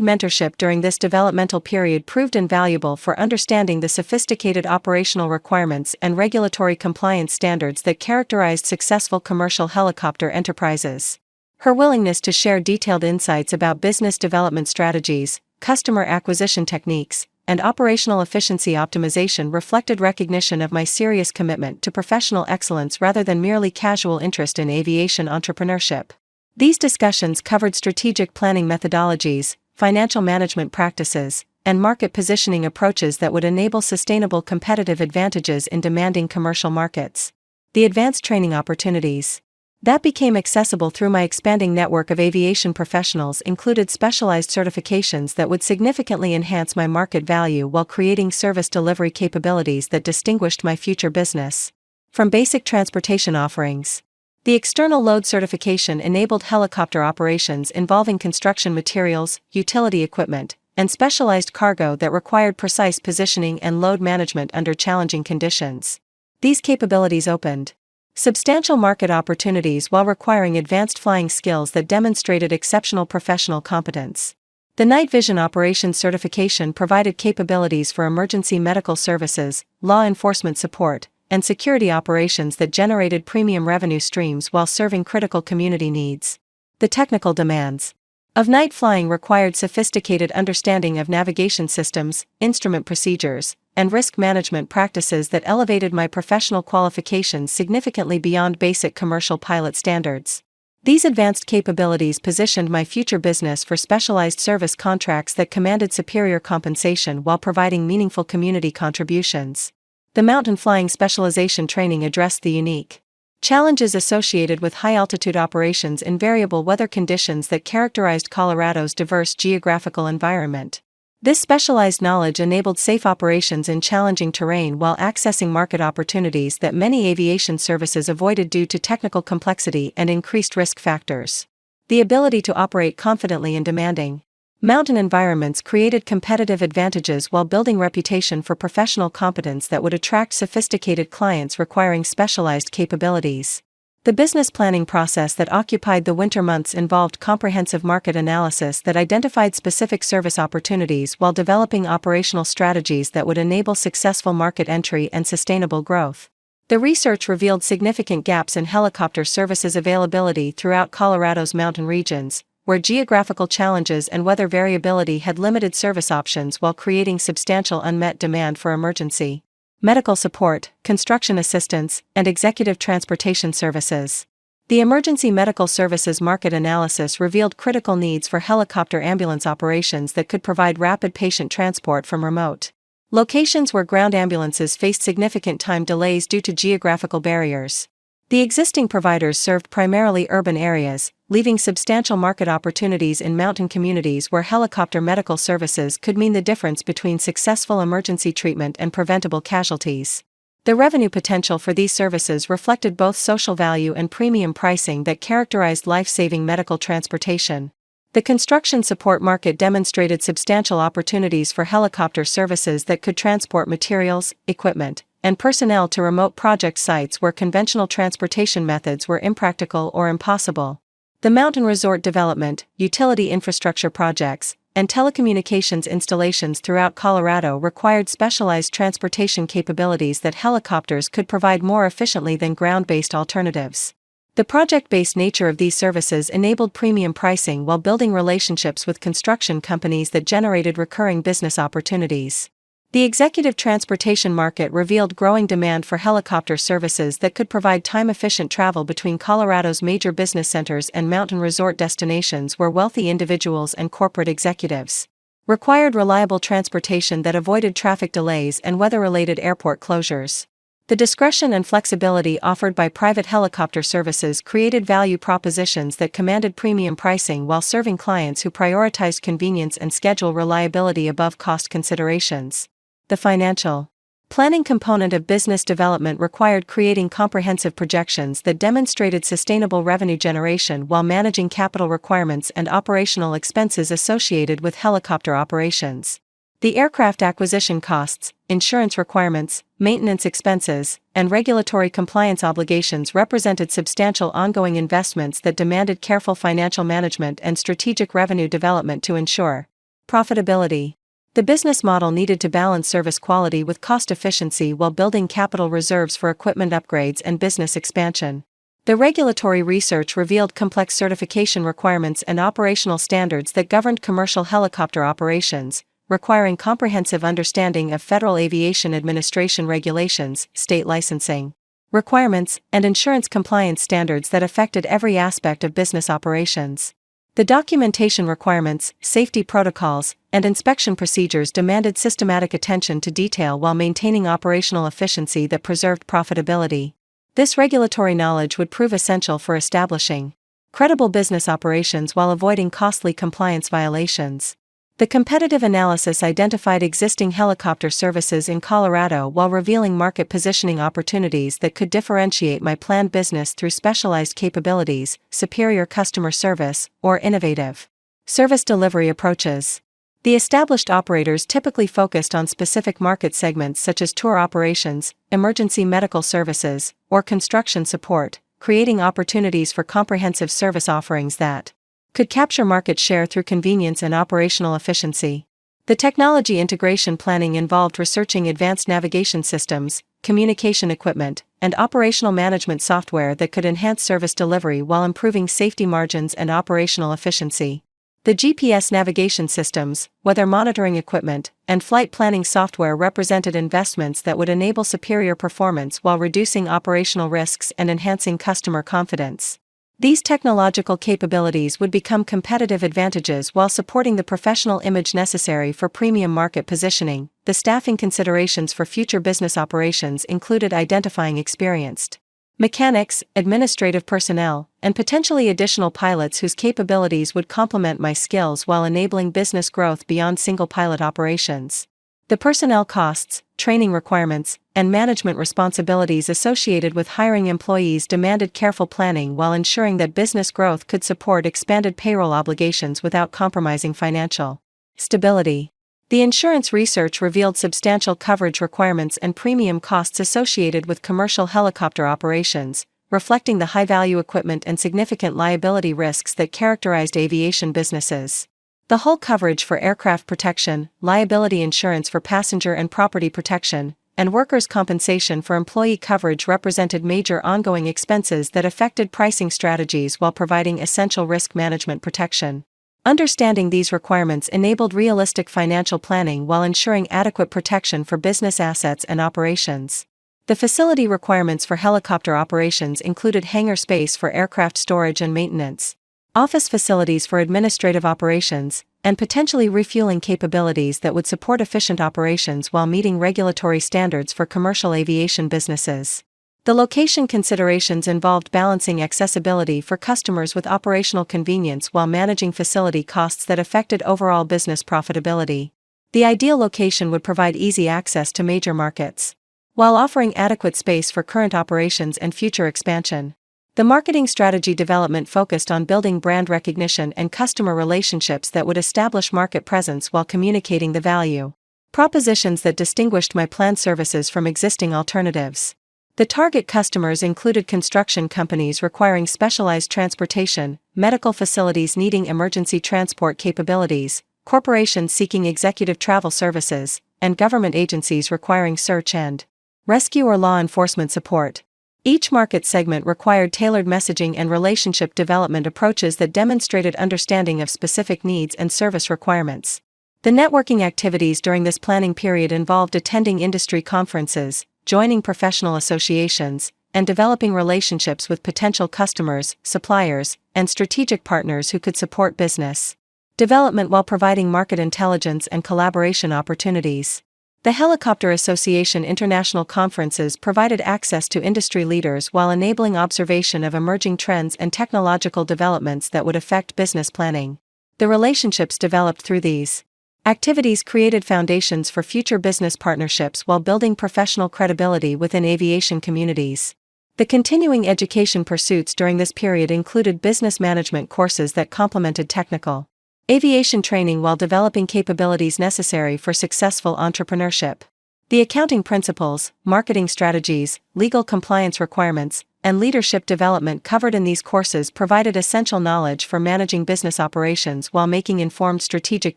mentorship during this developmental period proved invaluable for understanding the sophisticated operational requirements and regulatory compliance standards that characterized successful commercial helicopter enterprises. Her willingness to share detailed insights about business development strategies, customer acquisition techniques, and operational efficiency optimization reflected recognition of my serious commitment to professional excellence rather than merely casual interest in aviation entrepreneurship. These discussions covered strategic planning methodologies, financial management practices, and market positioning approaches that would enable sustainable competitive advantages in demanding commercial markets. The advanced training opportunities that became accessible through my expanding network of aviation professionals included specialized certifications that would significantly enhance my market value while creating service delivery capabilities that distinguished my future business from basic transportation offerings. The external load certification enabled helicopter operations involving construction materials, utility equipment, and specialized cargo that required precise positioning and load management under challenging conditions. These capabilities opened substantial market opportunities while requiring advanced flying skills that demonstrated exceptional professional competence. The night vision operations certification provided capabilities for emergency medical services, law enforcement support, and security operations that generated premium revenue streams while serving critical community needs. The technical demands of night flying required sophisticated understanding of navigation systems, instrument procedures, and risk management practices that elevated my professional qualifications significantly beyond basic commercial pilot standards. These advanced capabilities positioned my future business for specialized service contracts that commanded superior compensation while providing meaningful community contributions. The mountain flying specialization training addressed the unique challenges associated with high-altitude operations in variable weather conditions that characterized Colorado's diverse geographical environment. This specialized knowledge enabled safe operations in challenging terrain while accessing market opportunities that many aviation services avoided due to technical complexity and increased risk factors. The ability to operate confidently in demanding mountain environments created competitive advantages while building reputation for professional competence that would attract sophisticated clients requiring specialized capabilities. The business planning process that occupied the winter months involved comprehensive market analysis that identified specific service opportunities while developing operational strategies that would enable successful market entry and sustainable growth. The research revealed significant gaps in helicopter services availability throughout Colorado's mountain regions, where geographical challenges and weather variability had limited service options while creating substantial unmet demand for emergency medical support, construction assistance, and executive transportation services. The emergency medical services market analysis revealed critical needs for helicopter ambulance operations that could provide rapid patient transport from remote locations where ground ambulances faced significant time delays due to geographical barriers. The existing providers served primarily urban areas, leaving substantial market opportunities in mountain communities where helicopter medical services could mean the difference between successful emergency treatment and preventable casualties. The revenue potential for these services reflected both social value and premium pricing that characterized life-saving medical transportation. The construction support market demonstrated substantial opportunities for helicopter services that could transport materials, equipment, and personnel to remote project sites where conventional transportation methods were impractical or impossible. The mountain resort development, utility infrastructure projects, and telecommunications installations throughout Colorado required specialized transportation capabilities that helicopters could provide more efficiently than ground-based alternatives. The project-based nature of these services enabled premium pricing while building relationships with construction companies that generated recurring business opportunities. The executive transportation market revealed growing demand for helicopter services that could provide time-efficient travel between Colorado's major business centers and mountain resort destinations where wealthy individuals and corporate executives required reliable transportation that avoided traffic delays and weather-related airport closures. The discretion and flexibility offered by private helicopter services created value propositions that commanded premium pricing while serving clients who prioritized convenience and schedule reliability above cost considerations. The financial planning component of business development required creating comprehensive projections that demonstrated sustainable revenue generation while managing capital requirements and operational expenses associated with helicopter operations. The aircraft acquisition costs, insurance requirements, maintenance expenses, and regulatory compliance obligations represented substantial ongoing investments that demanded careful financial management and strategic revenue development to ensure profitability. The business model needed to balance service quality with cost efficiency while building capital reserves for equipment upgrades and business expansion. The regulatory research revealed complex certification requirements and operational standards that governed commercial helicopter operations, requiring comprehensive understanding of Federal Aviation Administration regulations, state licensing requirements, and insurance compliance standards that affected every aspect of business operations. The documentation requirements, safety protocols, and inspection procedures demanded systematic attention to detail while maintaining operational efficiency that preserved profitability. This regulatory knowledge would prove essential for establishing credible business operations while avoiding costly compliance violations. The competitive analysis identified existing helicopter services in Colorado while revealing market positioning opportunities that could differentiate my planned business through specialized capabilities, superior customer service, or innovative service delivery approaches. The established operators typically focused on specific market segments such as tour operations, emergency medical services, or construction support, creating opportunities for comprehensive service offerings that could capture market share through convenience and operational efficiency. The technology integration planning involved researching advanced navigation systems, communication equipment, and operational management software that could enhance service delivery while improving safety margins and operational efficiency. The GPS navigation systems, weather monitoring equipment, and flight planning software represented investments that would enable superior performance while reducing operational risks and enhancing customer confidence. These technological capabilities would become competitive advantages while supporting the professional image necessary for premium market positioning. The staffing considerations for future business operations included identifying experienced mechanics, administrative personnel, and potentially additional pilots whose capabilities would complement my skills while enabling business growth beyond single pilot operations. The personnel costs, training requirements, and management responsibilities associated with hiring employees demanded careful planning while ensuring that business growth could support expanded payroll obligations without compromising financial stability. The insurance research revealed substantial coverage requirements and premium costs associated with commercial helicopter operations, reflecting the high-value equipment and significant liability risks that characterized aviation businesses. The whole coverage for aircraft protection, liability insurance for passenger and property protection, and workers' compensation for employee coverage represented major ongoing expenses that affected pricing strategies while providing essential risk management protection. Understanding these requirements enabled realistic financial planning while ensuring adequate protection for business assets and operations. The facility requirements for helicopter operations included hangar space for aircraft storage and maintenance, office facilities for administrative operations, and potentially refueling capabilities that would support efficient operations while meeting regulatory standards for commercial aviation businesses. The location considerations involved balancing accessibility for customers with operational convenience while managing facility costs that affected overall business profitability. The ideal location would provide easy access to major markets, while offering adequate space for current operations and future expansion. The marketing strategy development focused on building brand recognition and customer relationships that would establish market presence while communicating the value propositions that distinguished my planned services from existing alternatives. The target customers included construction companies requiring specialized transportation, medical facilities needing emergency transport capabilities, corporations seeking executive travel services, and government agencies requiring search and rescue or law enforcement support. Each market segment required tailored messaging and relationship development approaches that demonstrated understanding of specific needs and service requirements. The networking activities during this planning period involved attending industry conferences, joining professional associations, and developing relationships with potential customers, suppliers, and strategic partners who could support business development while providing market intelligence and collaboration opportunities. The Helicopter Association International Conferences provided access to industry leaders while enabling observation of emerging trends and technological developments that would affect business planning. The relationships developed through these activities created foundations for future business partnerships while building professional credibility within aviation communities. The continuing education pursuits during this period included business management courses that complemented technical aviation training while developing capabilities necessary for successful entrepreneurship. The accounting principles, marketing strategies, legal compliance requirements, and leadership development covered in these courses provided essential knowledge for managing business operations while making informed strategic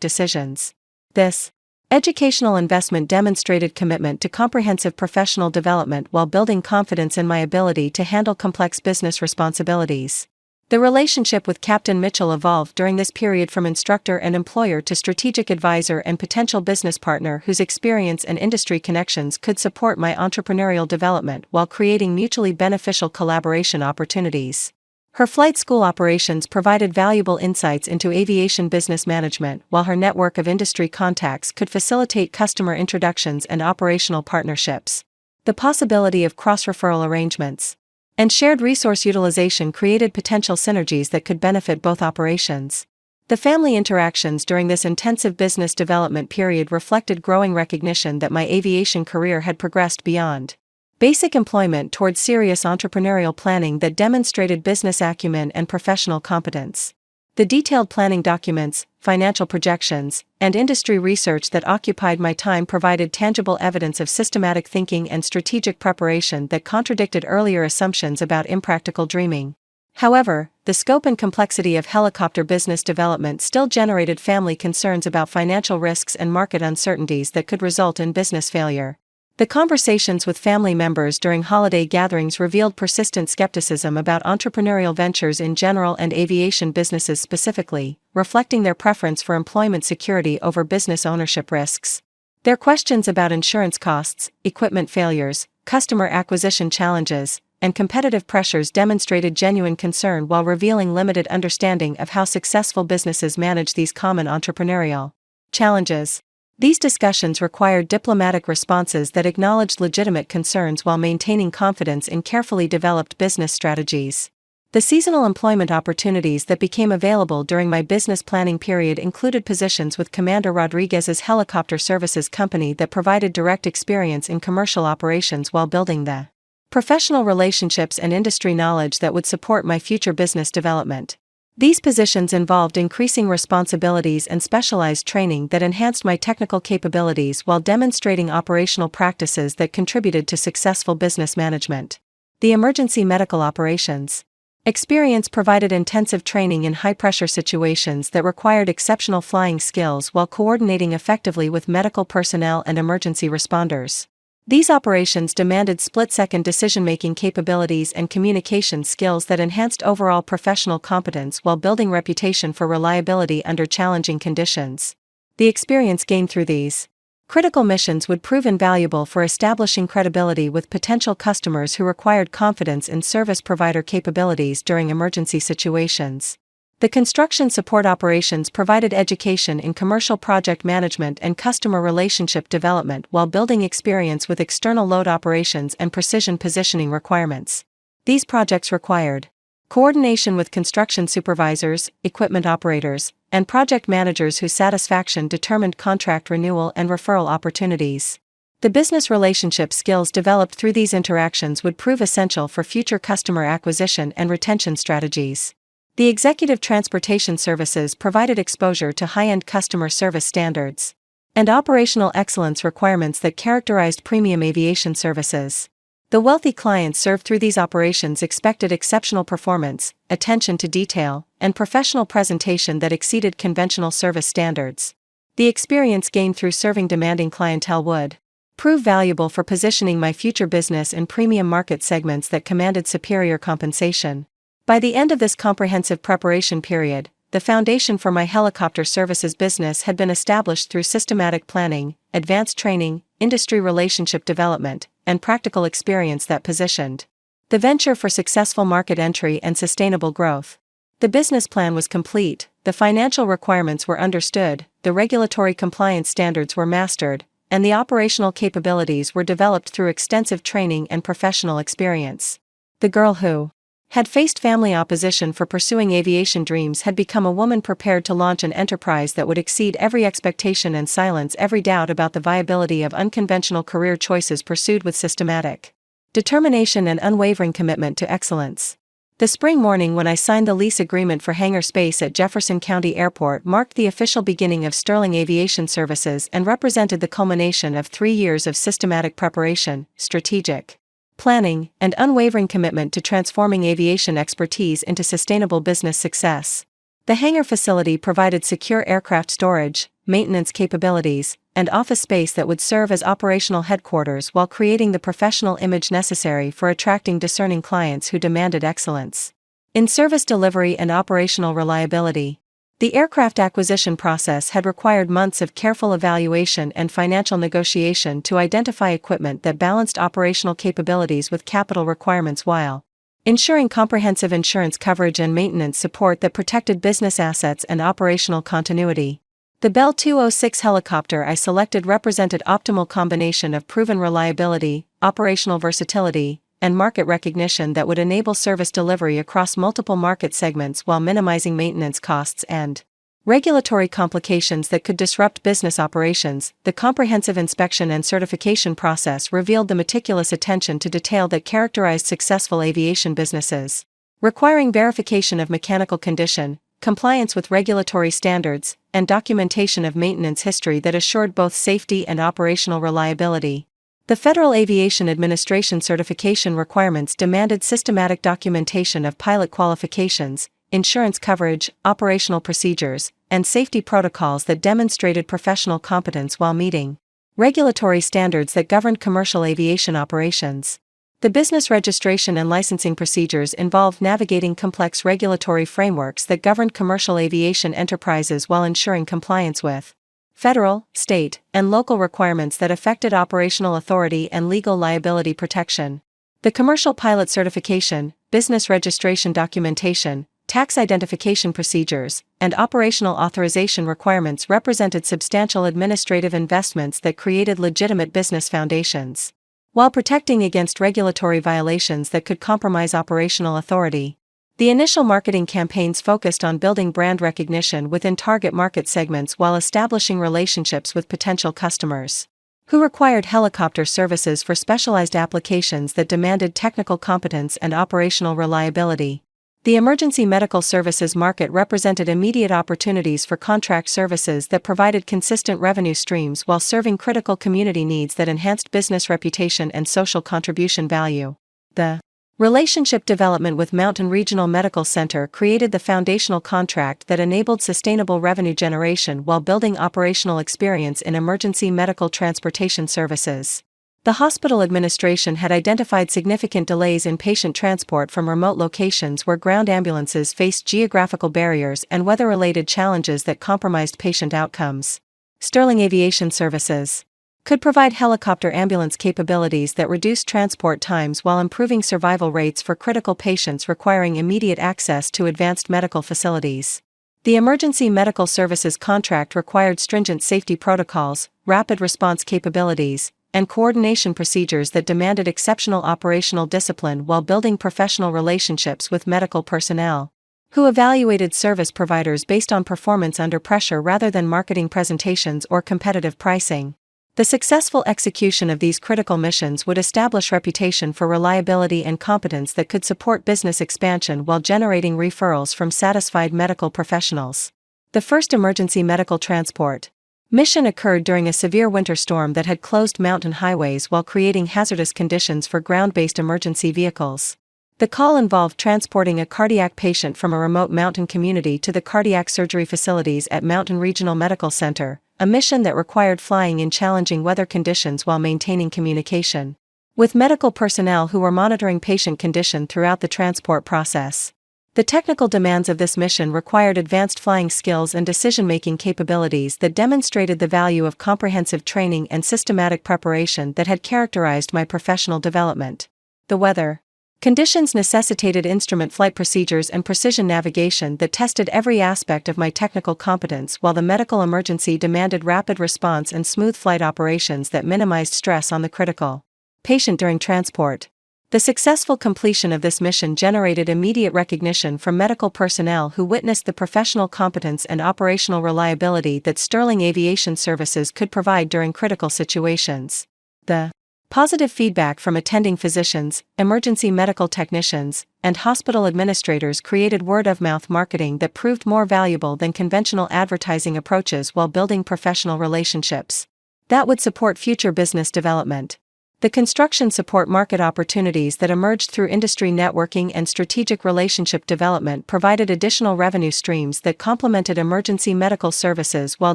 decisions. This educational investment demonstrated commitment to comprehensive professional development while building confidence in my ability to handle complex business responsibilities. The relationship with Captain Mitchell evolved during this period from instructor and employer to strategic advisor and potential business partner whose experience and industry connections could support my entrepreneurial development while creating mutually beneficial collaboration opportunities. Her flight school operations provided valuable insights into aviation business management, while her network of industry contacts could facilitate customer introductions and operational partnerships. The possibility of cross-referral arrangements and shared resource utilization created potential synergies that could benefit both operations. The family interactions during this intensive business development period reflected growing recognition that my aviation career had progressed beyond basic employment toward serious entrepreneurial planning that demonstrated business acumen and professional competence. The detailed planning documents, financial projections, and industry research that occupied my time provided tangible evidence of systematic thinking and strategic preparation that contradicted earlier assumptions about impractical dreaming. However, the scope and complexity of helicopter business development still generated family concerns about financial risks and market uncertainties that could result in business failure. The conversations with family members during holiday gatherings revealed persistent skepticism about entrepreneurial ventures in general and aviation businesses specifically, reflecting their preference for employment security over business ownership risks. Their questions about insurance costs, equipment failures, customer acquisition challenges, and competitive pressures demonstrated genuine concern while revealing limited understanding of how successful businesses manage these common entrepreneurial challenges. These discussions required diplomatic responses that acknowledged legitimate concerns while maintaining confidence in carefully developed business strategies. The seasonal employment opportunities that became available during my business planning period included positions with Commander Rodriguez's helicopter services company that provided direct experience in commercial operations while building the professional relationships and industry knowledge that would support my future business development. These positions involved increasing responsibilities and specialized training that enhanced my technical capabilities while demonstrating operational practices that contributed to successful business management. The emergency medical operations experience provided intensive training in high-pressure situations that required exceptional flying skills while coordinating effectively with medical personnel and emergency responders. These operations demanded split-second decision-making capabilities and communication skills that enhanced overall professional competence while building reputation for reliability under challenging conditions. The experience gained through these critical missions would prove invaluable for establishing credibility with potential customers who required confidence in service provider capabilities during emergency situations. The construction support operations provided education in commercial project management and customer relationship development while building experience with external load operations and precision positioning requirements. These projects required coordination with construction supervisors, equipment operators, and project managers whose satisfaction determined contract renewal and referral opportunities. The business relationship skills developed through these interactions would prove essential for future customer acquisition and retention strategies. The executive transportation services provided exposure to high-end customer service standards and operational excellence requirements that characterized premium aviation services. The wealthy clients served through these operations expected exceptional performance, attention to detail, and professional presentation that exceeded conventional service standards. The experience gained through serving demanding clientele would prove valuable for positioning my future business in premium market segments that commanded superior compensation. By the end of this comprehensive preparation period, the foundation for my helicopter services business had been established through systematic planning, advanced training, industry relationship development, and practical experience that positioned the venture for successful market entry and sustainable growth. The business plan was complete, the financial requirements were understood, the regulatory compliance standards were mastered, and the operational capabilities were developed through extensive training and professional experience. The girl who had faced family opposition for pursuing aviation dreams had become a woman prepared to launch an enterprise that would exceed every expectation and silence every doubt about the viability of unconventional career choices pursued with systematic determination and unwavering commitment to excellence. The spring morning when I signed the lease agreement for hangar space at Jefferson County Airport marked the official beginning of Sterling Aviation Services and represented the culmination of 3 years of systematic preparation, strategic planning, and unwavering commitment to transforming aviation expertise into sustainable business success. The hangar facility provided secure aircraft storage, maintenance capabilities, and office space that would serve as operational headquarters while creating the professional image necessary for attracting discerning clients who demanded excellence in service delivery and operational reliability. The aircraft acquisition process had required months of careful evaluation and financial negotiation to identify equipment that balanced operational capabilities with capital requirements while ensuring comprehensive insurance coverage and maintenance support that protected business assets and operational continuity. The Bell 206 helicopter I selected represented optimal combination of proven reliability, operational versatility, and market recognition that would enable service delivery across multiple market segments while minimizing maintenance costs and regulatory complications that could disrupt business operations. The comprehensive inspection and certification process revealed the meticulous attention to detail that characterized successful aviation businesses, requiring verification of mechanical condition, compliance with regulatory standards, and documentation of maintenance history that assured both safety and operational reliability. The Federal Aviation Administration certification requirements demanded systematic documentation of pilot qualifications, insurance coverage, operational procedures, and safety protocols that demonstrated professional competence while meeting regulatory standards that governed commercial aviation operations. The business registration and licensing procedures involved navigating complex regulatory frameworks that governed commercial aviation enterprises while ensuring compliance with federal, state, and local requirements that affected operational authority and legal liability protection. The commercial pilot certification, business registration documentation, tax identification procedures, and operational authorization requirements represented substantial administrative investments that created legitimate business foundations, while protecting against regulatory violations that could compromise operational authority. The initial marketing campaigns focused on building brand recognition within target market segments while establishing relationships with potential customers who required helicopter services for specialized applications that demanded technical competence and operational reliability. The emergency medical services market represented immediate opportunities for contract services that provided consistent revenue streams while serving critical community needs that enhanced business reputation and social contribution value. The relationship development with Mountain Regional Medical Center created the foundational contract that enabled sustainable revenue generation while building operational experience in emergency medical transportation services. The hospital administration had identified significant delays in patient transport from remote locations where ground ambulances faced geographical barriers and weather-related challenges that compromised patient outcomes. Sterling Aviation Services could provide helicopter ambulance capabilities that reduced transport times while improving survival rates for critical patients requiring immediate access to advanced medical facilities. The emergency medical services contract required stringent safety protocols, rapid response capabilities, and coordination procedures that demanded exceptional operational discipline while building professional relationships with medical personnel, who evaluated service providers based on performance under pressure rather than marketing presentations or competitive pricing. The successful execution of these critical missions would establish reputation for reliability and competence that could support business expansion while generating referrals from satisfied medical professionals. The first emergency medical transport mission occurred during a severe winter storm that had closed mountain highways while creating hazardous conditions for ground-based emergency vehicles. The call involved transporting a cardiac patient from a remote mountain community to the cardiac surgery facilities at Mountain Regional Medical Center, a mission that required flying in challenging weather conditions while maintaining communication with medical personnel who were monitoring patient condition throughout the transport process. The technical demands of this mission required advanced flying skills and decision-making capabilities that demonstrated the value of comprehensive training and systematic preparation that had characterized my professional development. The weather Conditions necessitated instrument flight procedures and precision navigation that tested every aspect of my technical competence, while the medical emergency demanded rapid response and smooth flight operations that minimized stress on the critical patient during transport. The successful completion of this mission generated immediate recognition from medical personnel who witnessed the professional competence and operational reliability that Sterling Aviation Services could provide during critical situations. The positive feedback from attending physicians, emergency medical technicians, and hospital administrators created word-of-mouth marketing that proved more valuable than conventional advertising approaches while building professional relationships that would support future business development. The construction support market opportunities that emerged through industry networking and strategic relationship development provided additional revenue streams that complemented emergency medical services while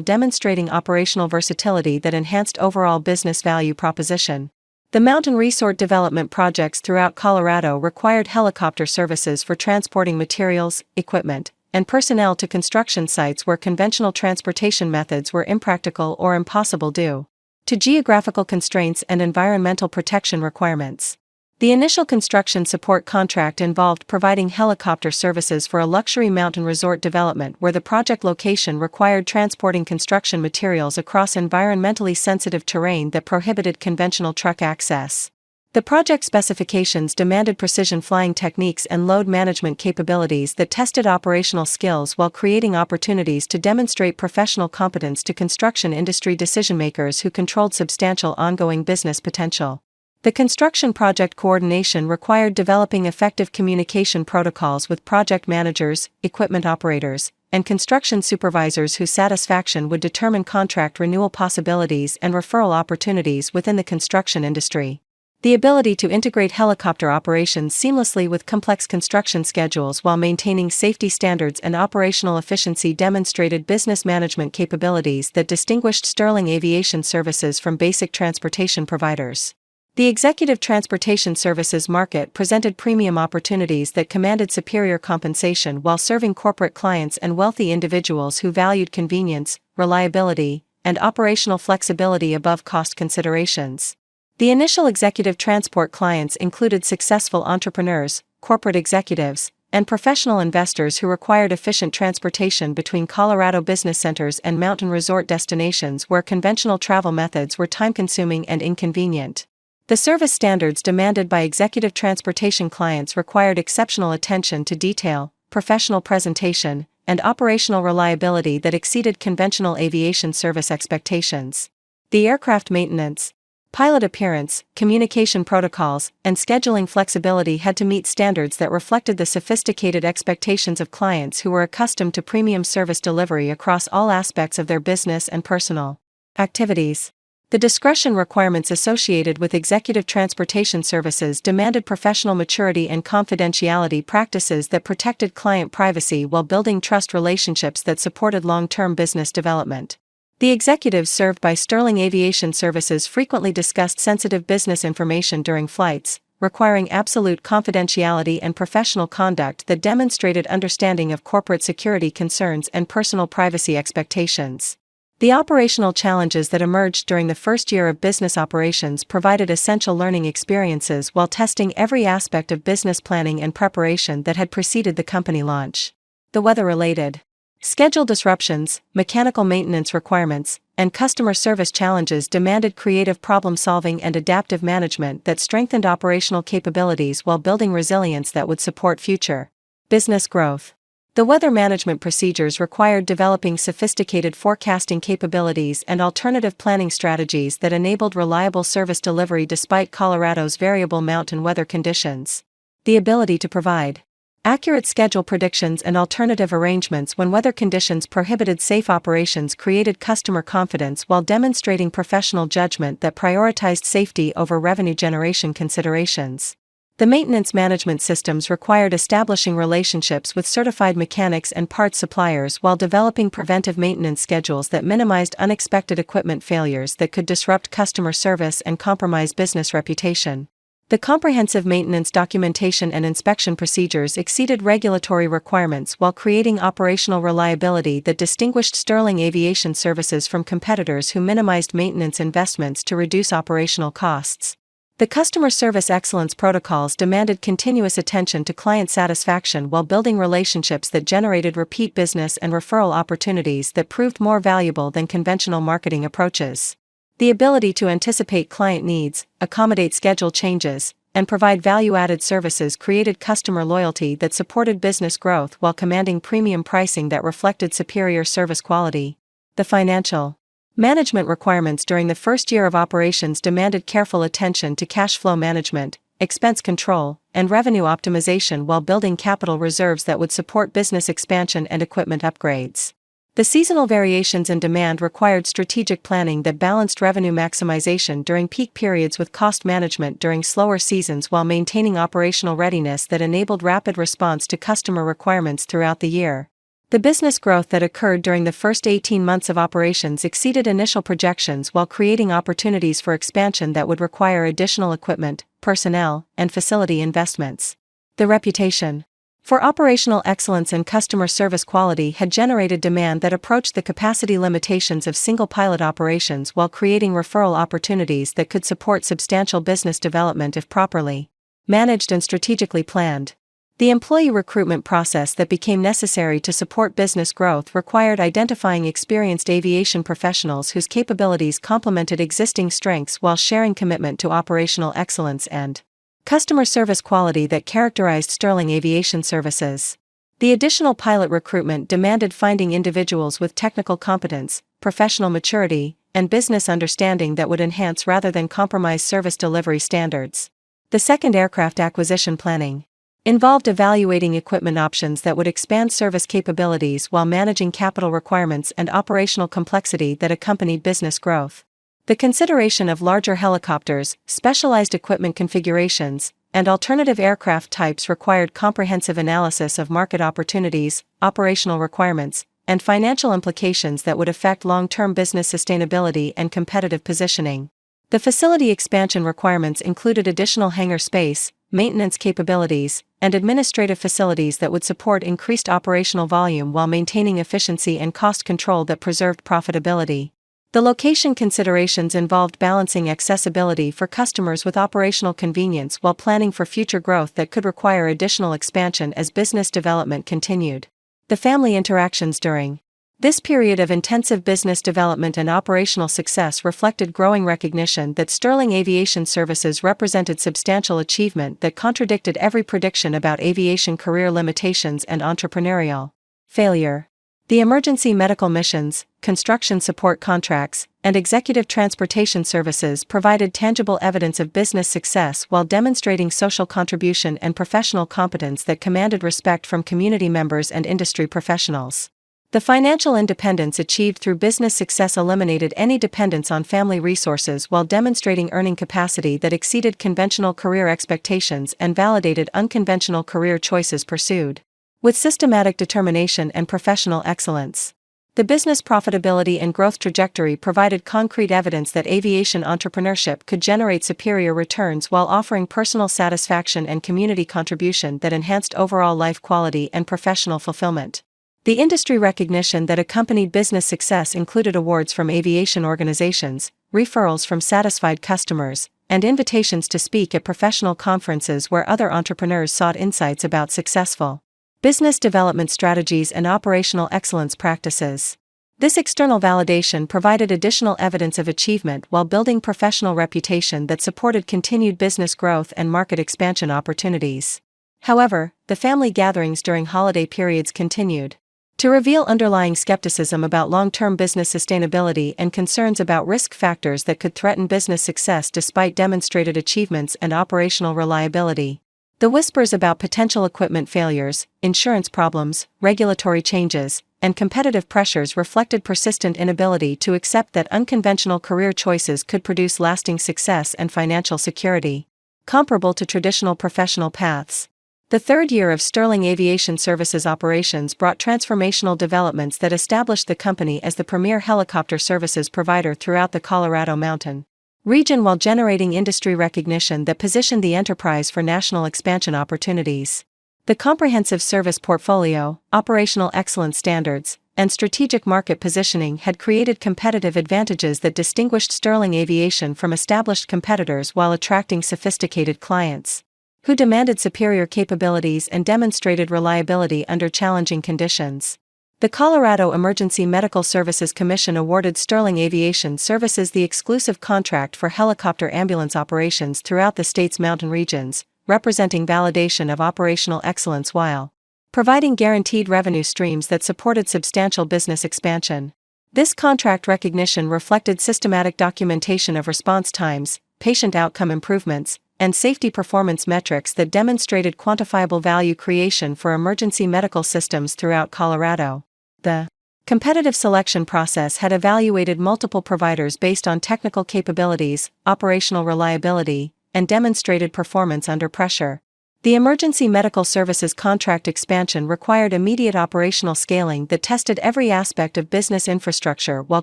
demonstrating operational versatility that enhanced overall business value proposition. The mountain resort development projects throughout Colorado required helicopter services for transporting materials, equipment, and personnel to construction sites where conventional transportation methods were impractical or impossible due to geographical constraints and environmental protection requirements. The initial construction support contract involved providing helicopter services for a luxury mountain resort development where the project location required transporting construction materials across environmentally sensitive terrain that prohibited conventional truck access. The project specifications demanded precision flying techniques and load management capabilities that tested operational skills while creating opportunities to demonstrate professional competence to construction industry decision-makers who controlled substantial ongoing business potential. The construction project coordination required developing effective communication protocols with project managers, equipment operators, and construction supervisors whose satisfaction would determine contract renewal possibilities and referral opportunities within the construction industry. The ability to integrate helicopter operations seamlessly with complex construction schedules while maintaining safety standards and operational efficiency demonstrated business management capabilities that distinguished Sterling Aviation Services from basic transportation providers. The executive transportation services market presented premium opportunities that commanded superior compensation while serving corporate clients and wealthy individuals who valued convenience, reliability, and operational flexibility above cost considerations. The initial executive transport clients included successful entrepreneurs, corporate executives, and professional investors who required efficient transportation between Colorado business centers and mountain resort destinations where conventional travel methods were time-consuming and inconvenient. The service standards demanded by executive transportation clients required exceptional attention to detail, professional presentation, and operational reliability that exceeded conventional aviation service expectations. The aircraft maintenance, pilot appearance, communication protocols, and scheduling flexibility had to meet standards that reflected the sophisticated expectations of clients who were accustomed to premium service delivery across all aspects of their business and personal activities. The discretion requirements associated with executive transportation services demanded professional maturity and confidentiality practices that protected client privacy while building trust relationships that supported long-term business development. The executives served by Sterling Aviation Services frequently discussed sensitive business information during flights, requiring absolute confidentiality and professional conduct that demonstrated understanding of corporate security concerns and personal privacy expectations. The operational challenges that emerged during the first year of business operations provided essential learning experiences while testing every aspect of business planning and preparation that had preceded the company launch. The weather-related schedule disruptions, mechanical maintenance requirements, and customer service challenges demanded creative problem-solving and adaptive management that strengthened operational capabilities while building resilience that would support future business growth. The weather management procedures required developing sophisticated forecasting capabilities and alternative planning strategies that enabled reliable service delivery despite Colorado's variable mountain weather conditions. The ability to provide accurate schedule predictions and alternative arrangements when weather conditions prohibited safe operations created customer confidence while demonstrating professional judgment that prioritized safety over revenue generation considerations. The maintenance management systems required establishing relationships with certified mechanics and parts suppliers while developing preventive maintenance schedules that minimized unexpected equipment failures that could disrupt customer service and compromise business reputation. The comprehensive maintenance documentation and inspection procedures exceeded regulatory requirements while creating operational reliability that distinguished Sterling Aviation Services from competitors who minimized maintenance investments to reduce operational costs. The customer service excellence protocols demanded continuous attention to client satisfaction while building relationships that generated repeat business and referral opportunities that proved more valuable than conventional marketing approaches. The ability to anticipate client needs, accommodate schedule changes, and provide value-added services created customer loyalty that supported business growth while commanding premium pricing that reflected superior service quality. The financial management requirements during the first year of operations demanded careful attention to cash flow management, expense control, and revenue optimization while building capital reserves that would support business expansion and equipment upgrades. The seasonal variations in demand required strategic planning that balanced revenue maximization during peak periods with cost management during slower seasons while maintaining operational readiness that enabled rapid response to customer requirements throughout the year. The business growth that occurred during the first 18 months of operations exceeded initial projections while creating opportunities for expansion that would require additional equipment, personnel, and facility investments. The reputation for operational excellence and customer service quality had generated demand that approached the capacity limitations of single pilot operations while creating referral opportunities that could support substantial business development if properly managed and strategically planned. The employee recruitment process that became necessary to support business growth required identifying experienced aviation professionals whose capabilities complemented existing strengths while sharing commitment to operational excellence and customer service quality that characterized Sterling Aviation Services. The additional pilot recruitment demanded finding individuals with technical competence, professional maturity, and business understanding that would enhance rather than compromise service delivery standards. The second aircraft acquisition planning involved evaluating equipment options that would expand service capabilities while managing capital requirements and operational complexity that accompanied business growth. The consideration of larger helicopters, specialized equipment configurations, and alternative aircraft types required comprehensive analysis of market opportunities, operational requirements, and financial implications that would affect long-term business sustainability and competitive positioning. The facility expansion requirements included additional hangar space, maintenance capabilities, and administrative facilities that would support increased operational volume while maintaining efficiency and cost control that preserved profitability. The location considerations involved balancing accessibility for customers with operational convenience while planning for future growth that could require additional expansion as business development continued. The family interactions during this period of intensive business development and operational success reflected growing recognition that Sterling Aviation Services represented substantial achievement that contradicted every prediction about aviation career limitations and entrepreneurial failure. The emergency medical missions, construction support contracts, and executive transportation services provided tangible evidence of business success while demonstrating social contribution and professional competence that commanded respect from community members and industry professionals. The financial independence achieved through business success eliminated any dependence on family resources while demonstrating earning capacity that exceeded conventional career expectations and validated unconventional career choices pursued with systematic determination and professional excellence. The business profitability and growth trajectory provided concrete evidence that aviation entrepreneurship could generate superior returns while offering personal satisfaction and community contribution that enhanced overall life quality and professional fulfillment. The industry recognition that accompanied business success included awards from aviation organizations, referrals from satisfied customers, and invitations to speak at professional conferences where other entrepreneurs sought insights about successful business development strategies and operational excellence practices. This external validation provided additional evidence of achievement while building professional reputation that supported continued business growth and market expansion opportunities. However, the family gatherings during holiday periods continued to reveal underlying skepticism about long-term business sustainability and concerns about risk factors that could threaten business success despite demonstrated achievements and operational reliability. The whispers about potential equipment failures, insurance problems, regulatory changes, and competitive pressures reflected persistent inability to accept that unconventional career choices could produce lasting success and financial security comparable to traditional professional paths. The third year of Sterling Aviation Services operations brought transformational developments that established the company as the premier helicopter services provider throughout the Colorado Mountain region while generating industry recognition that positioned the enterprise for national expansion opportunities. The comprehensive service portfolio, operational excellence standards, and strategic market positioning had created competitive advantages that distinguished Sterling Aviation from established competitors while attracting sophisticated clients who demanded superior capabilities and demonstrated reliability under challenging conditions. The Colorado Emergency Medical Services Commission awarded Sterling Aviation Services the exclusive contract for helicopter ambulance operations throughout the state's mountain regions, representing validation of operational excellence while providing guaranteed revenue streams that supported substantial business expansion. This contract recognition reflected systematic documentation of response times, patient outcome improvements, and safety performance metrics that demonstrated quantifiable value creation for emergency medical systems throughout Colorado. The competitive selection process had evaluated multiple providers based on technical capabilities, operational reliability, and demonstrated performance under pressure. The emergency medical services contract expansion required immediate operational scaling that tested every aspect of business infrastructure while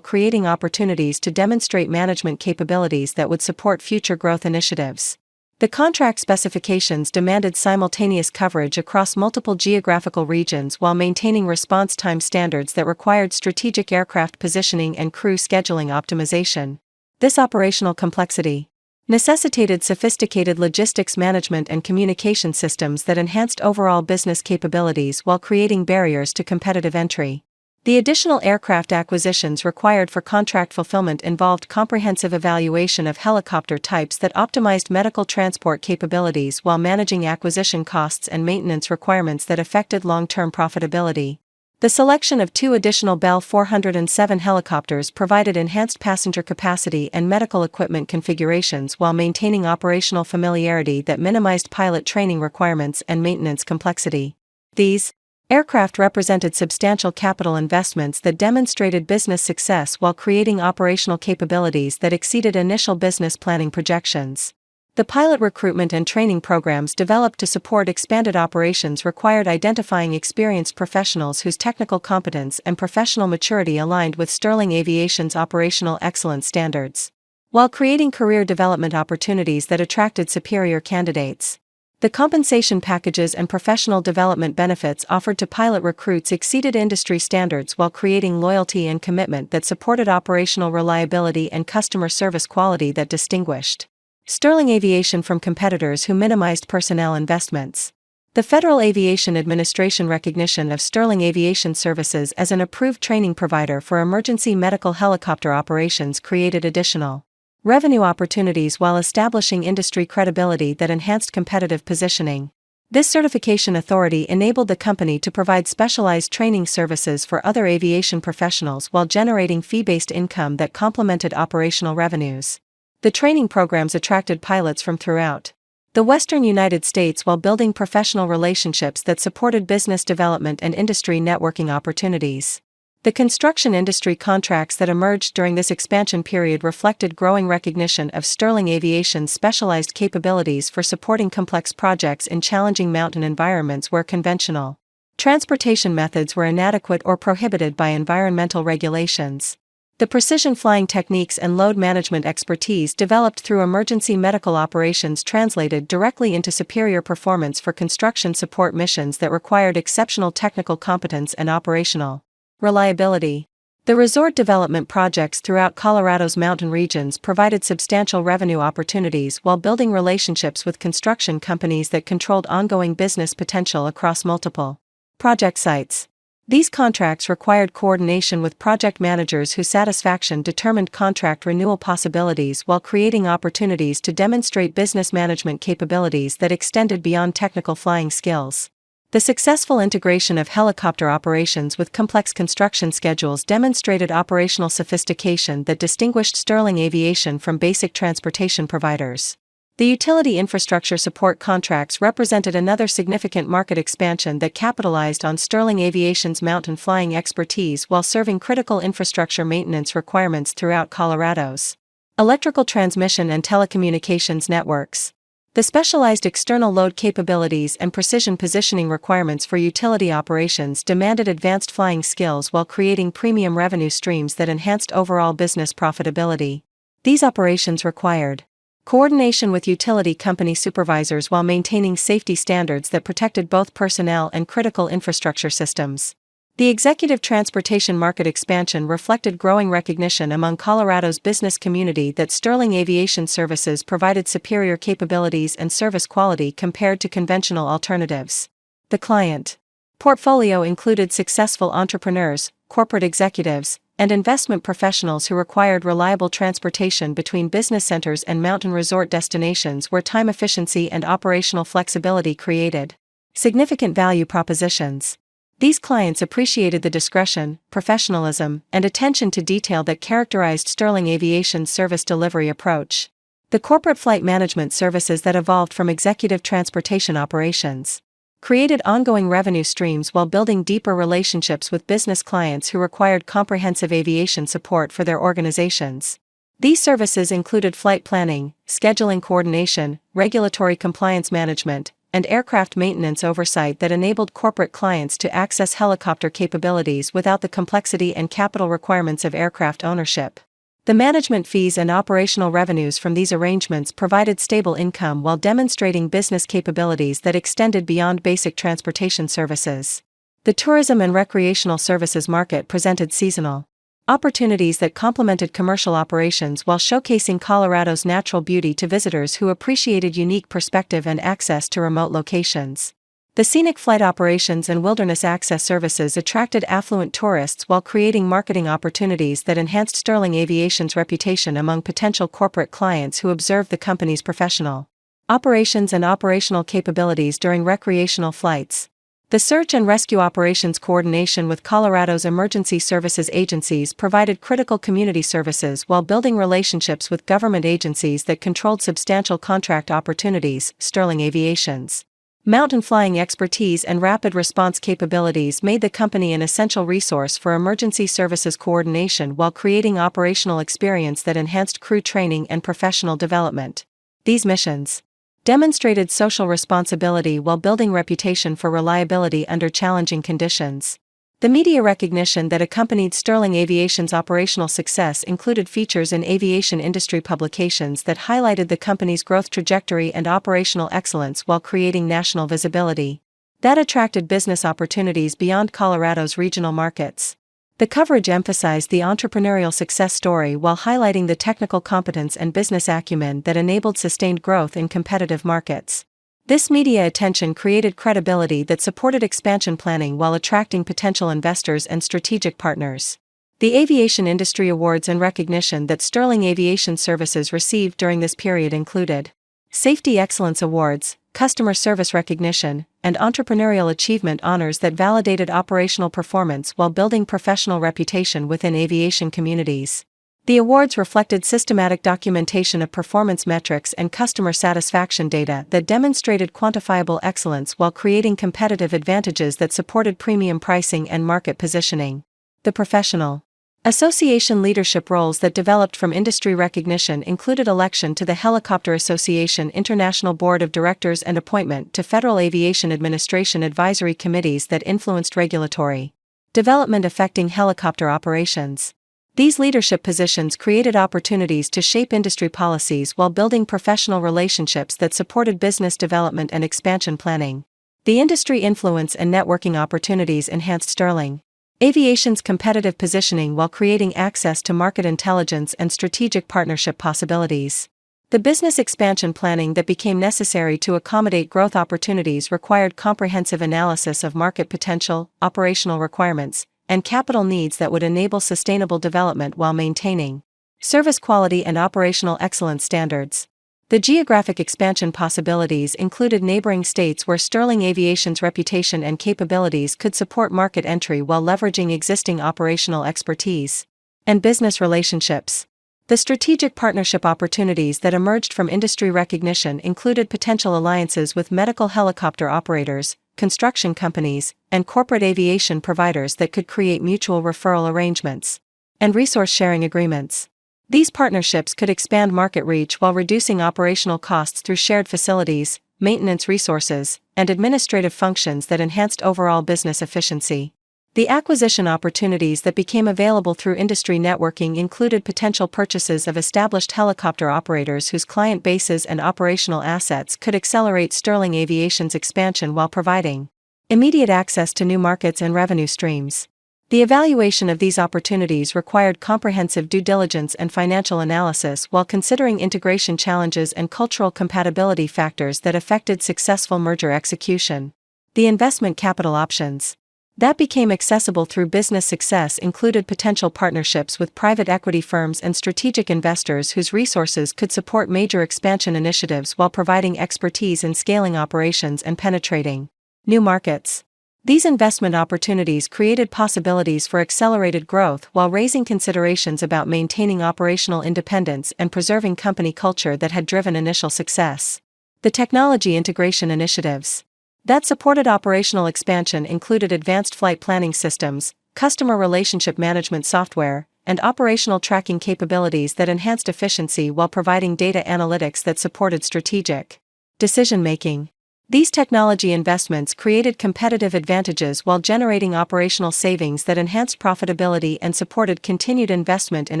creating opportunities to demonstrate management capabilities that would support future growth initiatives. The contract specifications demanded simultaneous coverage across multiple geographical regions while maintaining response time standards that required strategic aircraft positioning and crew scheduling optimization. This operational complexity necessitated sophisticated logistics management and communication systems that enhanced overall business capabilities while creating barriers to competitive entry. The additional aircraft acquisitions required for contract fulfillment involved comprehensive evaluation of helicopter types that optimized medical transport capabilities while managing acquisition costs and maintenance requirements that affected long-term profitability. The selection of 2 additional Bell 407 helicopters provided enhanced passenger capacity and medical equipment configurations while maintaining operational familiarity that minimized pilot training requirements and maintenance complexity. These aircraft represented substantial capital investments that demonstrated business success while creating operational capabilities that exceeded initial business planning projections. The pilot recruitment and training programs developed to support expanded operations required identifying experienced professionals whose technical competence and professional maturity aligned with Sterling Aviation's operational excellence standards, while creating career development opportunities that attracted superior candidates. The compensation packages and professional development benefits offered to pilot recruits exceeded industry standards while creating loyalty and commitment that supported operational reliability and customer service quality that distinguished Sterling Aviation from competitors who minimized personnel investments. The Federal Aviation Administration recognition of Sterling Aviation Services as an approved training provider for emergency medical helicopter operations created additional revenue opportunities while establishing industry credibility that enhanced competitive positioning. This certification authority enabled the company to provide specialized training services for other aviation professionals while generating fee-based income that complemented operational revenues. The training programs attracted pilots from throughout the Western United States while building professional relationships that supported business development and industry networking opportunities. The construction industry contracts that emerged during this expansion period reflected growing recognition of Sterling Aviation's specialized capabilities for supporting complex projects in challenging mountain environments where conventional transportation methods were inadequate or prohibited by environmental regulations. The precision flying techniques and load management expertise developed through emergency medical operations translated directly into superior performance for construction support missions that required exceptional technical competence and operational reliability. The resort development projects throughout Colorado's mountain regions provided substantial revenue opportunities while building relationships with construction companies that controlled ongoing business potential across multiple project sites. These contracts required coordination with project managers whose satisfaction determined contract renewal possibilities while creating opportunities to demonstrate business management capabilities that extended beyond technical flying skills. The successful integration of helicopter operations with complex construction schedules demonstrated operational sophistication that distinguished Sterling Aviation from basic transportation providers. The utility infrastructure support contracts represented another significant market expansion that capitalized on Sterling Aviation's mountain flying expertise while serving critical infrastructure maintenance requirements throughout Colorado's electrical transmission and telecommunications networks. The specialized external load capabilities and precision positioning requirements for utility operations demanded advanced flying skills while creating premium revenue streams that enhanced overall business profitability. These operations required coordination with utility company supervisors while maintaining safety standards that protected both personnel and critical infrastructure systems. The executive transportation market expansion reflected growing recognition among Colorado's business community that Sterling Aviation Services provided superior capabilities and service quality compared to conventional alternatives. The client portfolio included successful entrepreneurs, corporate executives, and investment professionals who required reliable transportation between business centers and mountain resort destinations where time efficiency and operational flexibility created significant value propositions. These clients appreciated the discretion, professionalism, and attention to detail that characterized Sterling Aviation's service delivery approach. The corporate flight management services that evolved from executive transportation operations created ongoing revenue streams while building deeper relationships with business clients who required comprehensive aviation support for their organizations. These services included flight planning, scheduling coordination, regulatory compliance management, and aircraft maintenance oversight that enabled corporate clients to access helicopter capabilities without the complexity and capital requirements of aircraft ownership. The management fees and operational revenues from these arrangements provided stable income while demonstrating business capabilities that extended beyond basic transportation services. The tourism and recreational services market presented seasonal opportunities that complemented commercial operations while showcasing Colorado's natural beauty to visitors who appreciated unique perspective and access to remote locations. The scenic flight operations and wilderness access services attracted affluent tourists while creating marketing opportunities that enhanced Sterling Aviation's reputation among potential corporate clients who observed the company's professional operations and operational capabilities during recreational flights. The search and rescue operations coordination with Colorado's emergency services agencies provided critical community services while building relationships with government agencies that controlled substantial contract opportunities. Sterling Aviation's mountain flying expertise and rapid response capabilities made the company an essential resource for emergency services coordination while creating operational experience that enhanced crew training and professional development. These missions demonstrated social responsibility while building reputation for reliability under challenging conditions. The media recognition that accompanied Sterling Aviation's operational success included features in aviation industry publications that highlighted the company's growth trajectory and operational excellence while creating national visibility that attracted business opportunities beyond Colorado's regional markets. The coverage emphasized the entrepreneurial success story while highlighting the technical competence and business acumen that enabled sustained growth in competitive markets. This media attention created credibility that supported expansion planning while attracting potential investors and strategic partners. The aviation industry awards and recognition that Sterling Aviation Services received during this period included Safety Excellence Awards, Customer Service Recognition, and Entrepreneurial Achievement honors that validated operational performance while building professional reputation within aviation communities. The awards reflected systematic documentation of performance metrics and customer satisfaction data that demonstrated quantifiable excellence while creating competitive advantages that supported premium pricing and market positioning. The professional association leadership roles that developed from industry recognition included election to the Helicopter Association International Board of Directors and appointment to Federal Aviation Administration advisory committees that influenced regulatory development affecting helicopter operations. These leadership positions created opportunities to shape industry policies while building professional relationships that supported business development and expansion planning. The industry influence and networking opportunities enhanced Sterling Aviation's competitive positioning while creating access to market intelligence and strategic partnership possibilities. The business expansion planning that became necessary to accommodate growth opportunities required comprehensive analysis of market potential, operational requirements, and capital needs that would enable sustainable development while maintaining service quality and operational excellence standards. The geographic expansion possibilities included neighboring states where Sterling Aviation's reputation and capabilities could support market entry while leveraging existing operational expertise and business relationships. The strategic partnership opportunities that emerged from industry recognition included potential alliances with medical helicopter operators, construction companies, and corporate aviation providers that could create mutual referral arrangements and resource sharing agreements. These partnerships could expand market reach while reducing operational costs through shared facilities, maintenance resources, and administrative functions that enhanced overall business efficiency. The acquisition opportunities that became available through industry networking included potential purchases of established helicopter operators whose client bases and operational assets could accelerate Sterling Aviation's expansion while providing Immediate access to new markets and revenue streams. The evaluation of these opportunities required comprehensive due diligence and financial analysis while considering integration challenges and cultural compatibility factors that affected successful merger execution. The investment capital options that became accessible through business success included potential partnerships with private equity firms and strategic investors whose resources could support major expansion initiatives while providing expertise in scaling operations and penetrating new markets. These investment opportunities created possibilities for accelerated growth while raising considerations about maintaining operational independence and preserving company culture that had driven initial success. The technology integration initiatives that supported operational expansion included advanced flight planning systems, customer relationship management software, and operational tracking capabilities that enhanced efficiency while providing data analytics that supported strategic decision-making. These technology investments created competitive advantages while generating operational savings that enhanced profitability and supported continued investment in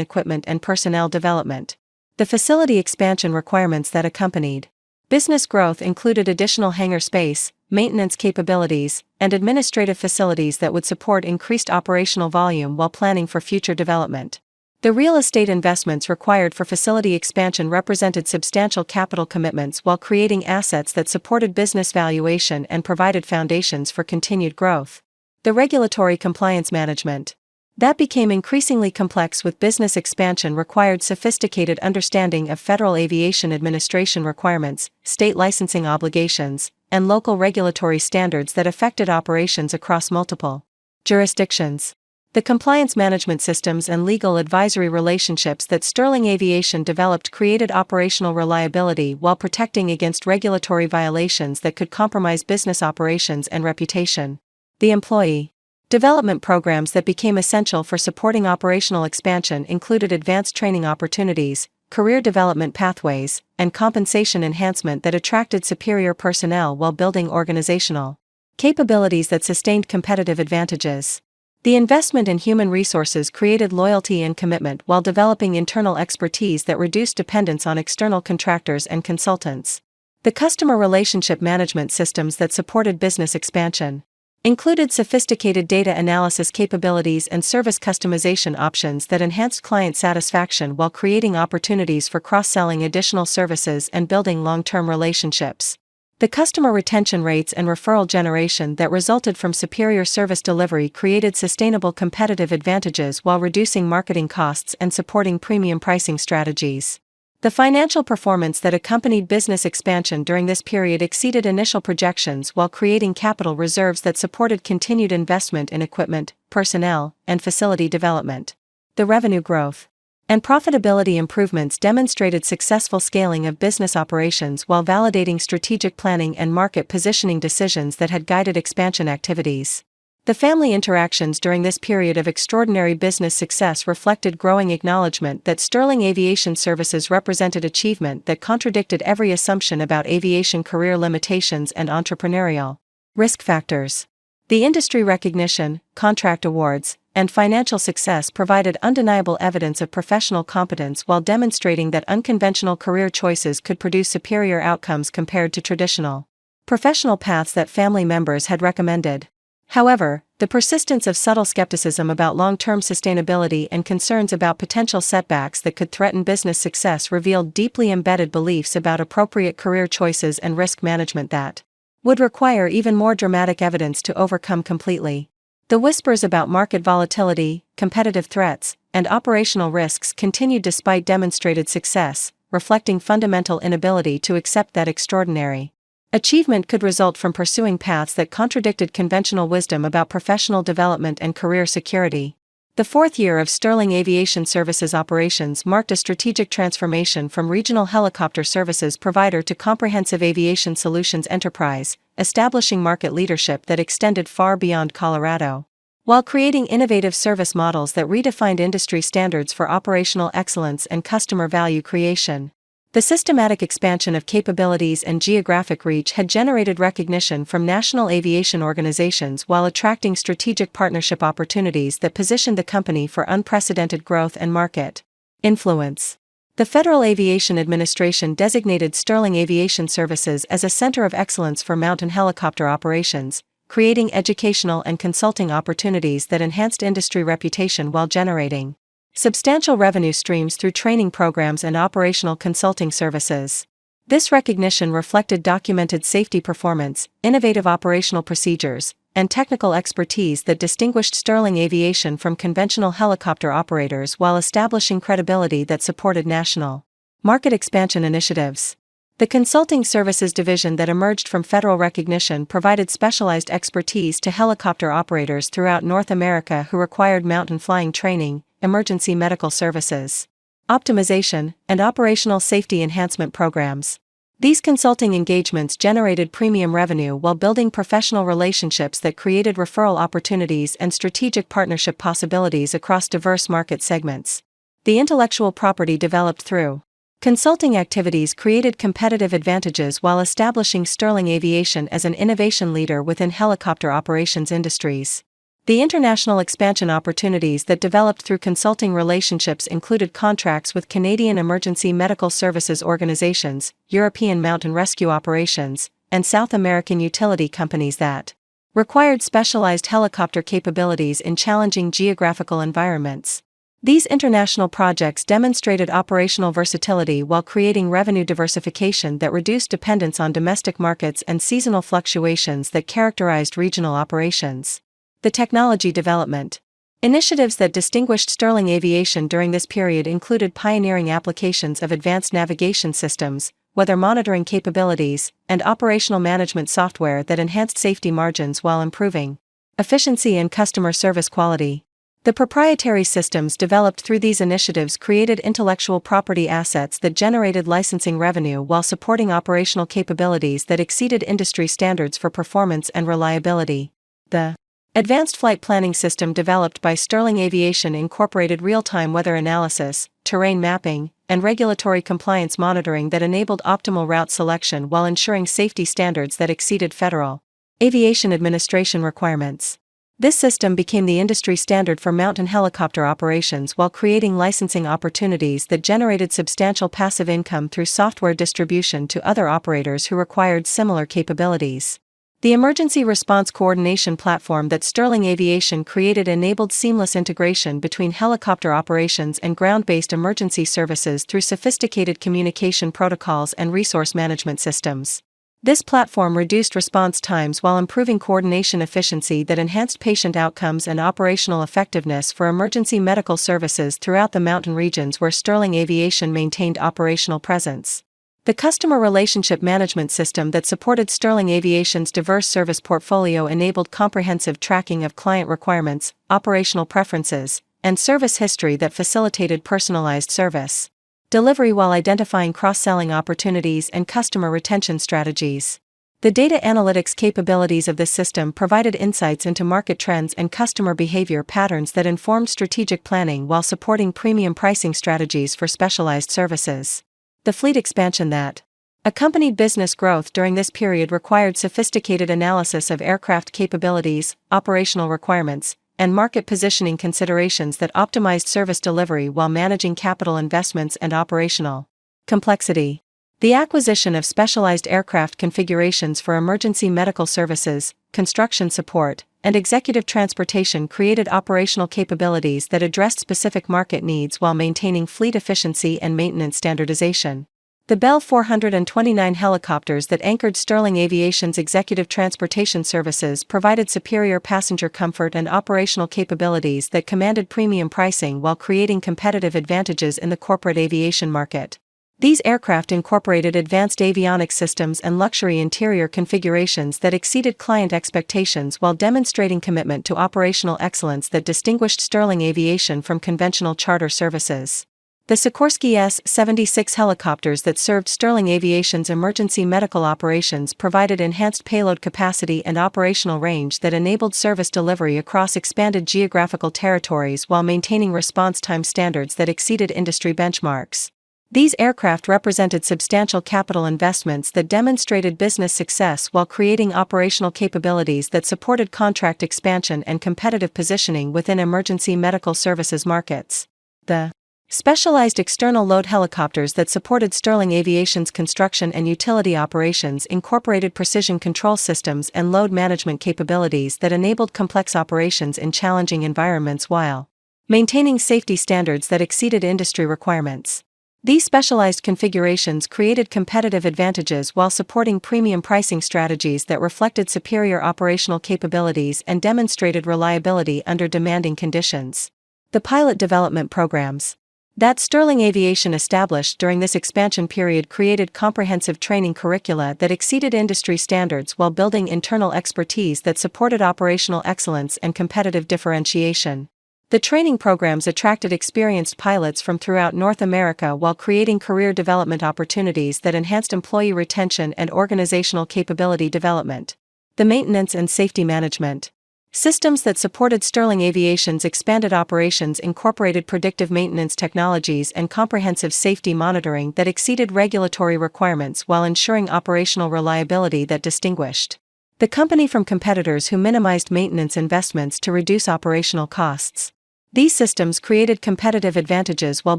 equipment and personnel development. The facility expansion requirements that accompanied business growth included additional hangar space, maintenance capabilities, and administrative facilities that would support increased operational volume while planning for future development. The real estate investments required for facility expansion represented substantial capital commitments while creating assets that supported business valuation and provided foundations for continued growth. The regulatory compliance management that became increasingly complex with business expansion required sophisticated understanding of Federal Aviation Administration requirements, state licensing obligations, and local regulatory standards that affected operations across multiple jurisdictions. The compliance management systems and legal advisory relationships that Sterling Aviation developed created operational reliability while protecting against regulatory violations that could compromise business operations and reputation. The employee development programs that became essential for supporting operational expansion included advanced training opportunities, career development pathways, and compensation enhancement that attracted superior personnel while building organizational capabilities that sustained competitive advantages. The investment in human resources created loyalty and commitment while developing internal expertise that reduced dependence on external contractors and consultants. The customer relationship management systems that supported business expansion included sophisticated data analysis capabilities and service customization options that enhanced client satisfaction while creating opportunities for cross-selling additional services and building long-term relationships. The customer retention rates and referral generation that resulted from superior service delivery created sustainable competitive advantages while reducing marketing costs and supporting premium pricing strategies. The financial performance that accompanied business expansion during this period exceeded initial projections while creating capital reserves that supported continued investment in equipment, personnel, and facility development. The revenue growth and profitability improvements demonstrated successful scaling of business operations while validating strategic planning and market positioning decisions that had guided expansion activities. The family interactions during this period of extraordinary business success reflected growing acknowledgement that Sterling Aviation Services represented achievement that contradicted every assumption about aviation career limitations and entrepreneurial risk factors. The industry recognition, contract awards, and financial success provided undeniable evidence of professional competence while demonstrating that unconventional career choices could produce superior outcomes compared to traditional professional paths that family members had recommended. However, the persistence of subtle skepticism about long-term sustainability and concerns about potential setbacks that could threaten business success revealed deeply embedded beliefs about appropriate career choices and risk management that would require even more dramatic evidence to overcome completely. The whispers about market volatility, competitive threats, and operational risks continued despite demonstrated success, reflecting fundamental inability to accept that extraordinary achievement could result from pursuing paths that contradicted conventional wisdom about professional development and career security. The fourth year of Sterling Aviation Services operations marked a strategic transformation from regional helicopter services provider to comprehensive aviation solutions enterprise, establishing market leadership that extended far beyond Colorado, while creating innovative service models that redefined industry standards for operational excellence and customer value creation. The systematic expansion of capabilities and geographic reach had generated recognition from national aviation organizations while attracting strategic partnership opportunities that positioned the company for unprecedented growth and market influence. The Federal Aviation Administration designated Sterling Aviation Services as a center of excellence for mountain helicopter operations, creating educational and consulting opportunities that enhanced industry reputation while generating substantial revenue streams through training programs and operational consulting services. This recognition reflected documented safety performance, innovative operational procedures, and technical expertise that distinguished Sterling Aviation from conventional helicopter operators while establishing credibility that supported national market expansion initiatives. The consulting services division that emerged from federal recognition provided specialized expertise to helicopter operators throughout North America who required mountain flying training, emergency medical services, optimization, and operational safety enhancement programs. These consulting engagements generated premium revenue while building professional relationships that created referral opportunities and strategic partnership possibilities across diverse market segments. The intellectual property developed through consulting activities created competitive advantages while establishing Sterling Aviation as an innovation leader within helicopter operations industries. The international expansion opportunities that developed through consulting relationships included contracts with Canadian Emergency Medical Services Organizations, European Mountain Rescue Operations, and South American utility companies that required specialized helicopter capabilities in challenging geographical environments. These international projects demonstrated operational versatility while creating revenue diversification that reduced dependence on domestic markets and seasonal fluctuations that characterized regional operations. The technology development initiatives that distinguished Sterling Aviation during this period included pioneering applications of advanced navigation systems, weather monitoring capabilities, and operational management software that enhanced safety margins while improving efficiency and customer service quality. The proprietary systems developed through these initiatives created intellectual property assets that generated licensing revenue while supporting operational capabilities that exceeded industry standards for performance and reliability. The advanced flight planning system developed by Sterling Aviation incorporated real-time weather analysis, terrain mapping, and regulatory compliance monitoring that enabled optimal route selection while ensuring safety standards that exceeded Federal Aviation Administration requirements. This system became the industry standard for mountain helicopter operations while creating licensing opportunities that generated substantial passive income through software distribution to other operators who required similar capabilities. The emergency response coordination platform that Sterling Aviation created enabled seamless integration between helicopter operations and ground-based emergency services through sophisticated communication protocols and resource management systems. This platform reduced response times while improving coordination efficiency that enhanced patient outcomes and operational effectiveness for emergency medical services throughout the mountain regions where Sterling Aviation maintained operational presence. The customer relationship management system that supported Sterling Aviation's diverse service portfolio enabled comprehensive tracking of client requirements, operational preferences, and service history that facilitated personalized service delivery while identifying cross-selling opportunities and customer retention strategies. The data analytics capabilities of this system provided insights into market trends and customer behavior patterns that informed strategic planning while supporting premium pricing strategies for specialized services. The fleet expansion that accompanied business growth during this period required sophisticated analysis of aircraft capabilities, operational requirements, and market positioning considerations that optimized service delivery while managing capital investments and operational complexity. The acquisition of specialized aircraft configurations for emergency medical services, construction support, and executive transportation created operational capabilities that addressed specific market needs while maintaining fleet efficiency and maintenance standardization. The Bell 429 helicopters that anchored Sterling Aviation's executive transportation services provided superior passenger comfort and operational capabilities that commanded premium pricing while creating competitive advantages in the corporate aviation market. These aircraft incorporated advanced avionics systems and luxury interior configurations that exceeded client expectations while demonstrating commitment to operational excellence that distinguished Sterling Aviation from conventional charter services. The Sikorsky S-76 helicopters that served Sterling Aviation's emergency medical operations provided enhanced payload capacity and operational range that enabled service delivery across expanded geographical territories while maintaining response time standards that exceeded industry benchmarks. These aircraft represented substantial capital investments that demonstrated business success while creating operational capabilities that supported contract expansion and competitive positioning within emergency medical services markets. The Specialized external load helicopters that supported Sterling Aviation's construction and utility operations incorporated precision control systems and load management capabilities that enabled complex operations in challenging environments while maintaining safety standards that exceeded industry requirements. These specialized configurations created competitive advantages while supporting premium pricing strategies that reflected superior operational capabilities and demonstrated reliability under demanding conditions. The pilot development programs that Sterling Aviation established during this expansion period created comprehensive training curricula that exceeded industry standards while building internal expertise that supported operational excellence and competitive differentiation. The training programs attracted experienced pilots from throughout North America while creating career development opportunities that enhanced employee retention and organizational capability development. The maintenance and safety management systems that supported Sterling Aviation's expanded operations incorporated predictive maintenance technologies and comprehensive safety monitoring that exceeded regulatory requirements while ensuring operational reliability that distinguished the company from competitors who minimized maintenance investments to reduce operational costs. These systems created competitive advantages while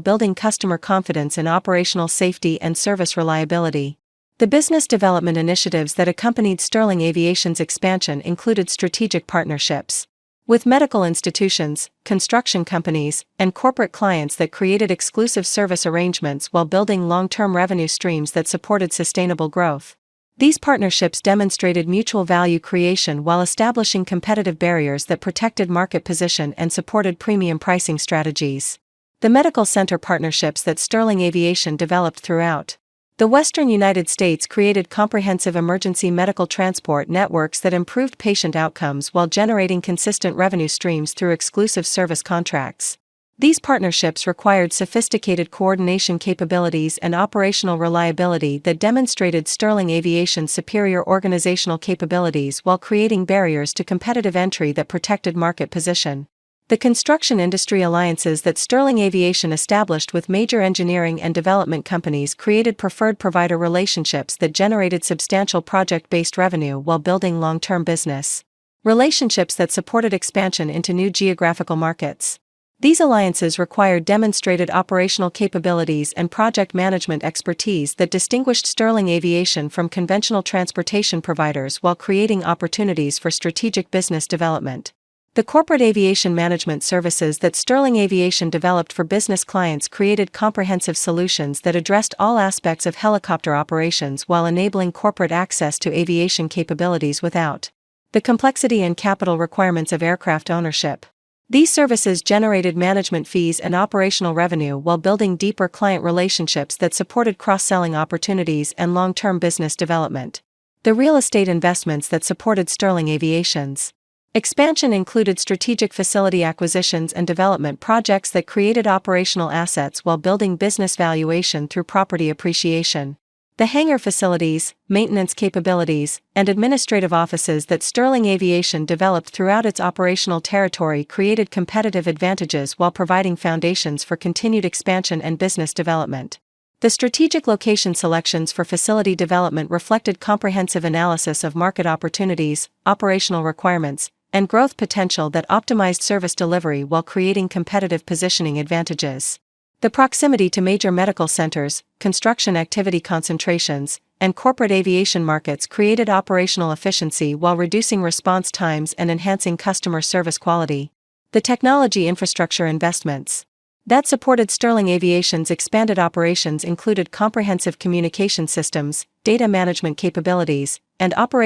building customer confidence in operational safety and service reliability. The business development initiatives that accompanied Sterling Aviation's expansion included strategic partnerships with medical institutions, construction companies, and corporate clients that created exclusive service arrangements while building long-term revenue streams that supported sustainable growth. These partnerships demonstrated mutual value creation while establishing competitive barriers that protected market position and supported premium pricing strategies. The medical center partnerships that Sterling Aviation developed throughout the Western United States created comprehensive emergency medical transport networks that improved patient outcomes while generating consistent revenue streams through exclusive service contracts. These partnerships required sophisticated coordination capabilities and operational reliability that demonstrated Sterling Aviation's superior organizational capabilities while creating barriers to competitive entry that protected market position. The construction industry alliances that Sterling Aviation established with major engineering and development companies created preferred provider relationships that generated substantial project-based revenue while building long-term business relationships that supported expansion into new geographical markets. These alliances required demonstrated operational capabilities and project management expertise that distinguished Sterling Aviation from conventional transportation providers while creating opportunities for strategic business development. The corporate aviation management services that Sterling Aviation developed for business clients created comprehensive solutions that addressed all aspects of helicopter operations while enabling corporate access to aviation capabilities without the complexity and capital requirements of aircraft ownership. These services generated management fees and operational revenue while building deeper client relationships that supported cross-selling opportunities and long-term business development. The real estate investments that supported Sterling Aviation's expansion included strategic facility acquisitions and development projects that created operational assets while building business valuation through property appreciation. The hangar facilities, maintenance capabilities, and administrative offices that Sterling Aviation developed throughout its operational territory created competitive advantages while providing foundations for continued expansion and business development. The strategic location selections for facility development reflected comprehensive analysis of market opportunities, operational requirements, and growth potential that optimized service delivery while creating competitive positioning advantages. The proximity to major medical centers, construction activity concentrations, and corporate aviation markets created operational efficiency while reducing response times and enhancing customer service quality. The technology infrastructure investments that supported Sterling Aviation's expanded operations included comprehensive communication systems, data management capabilities, and operational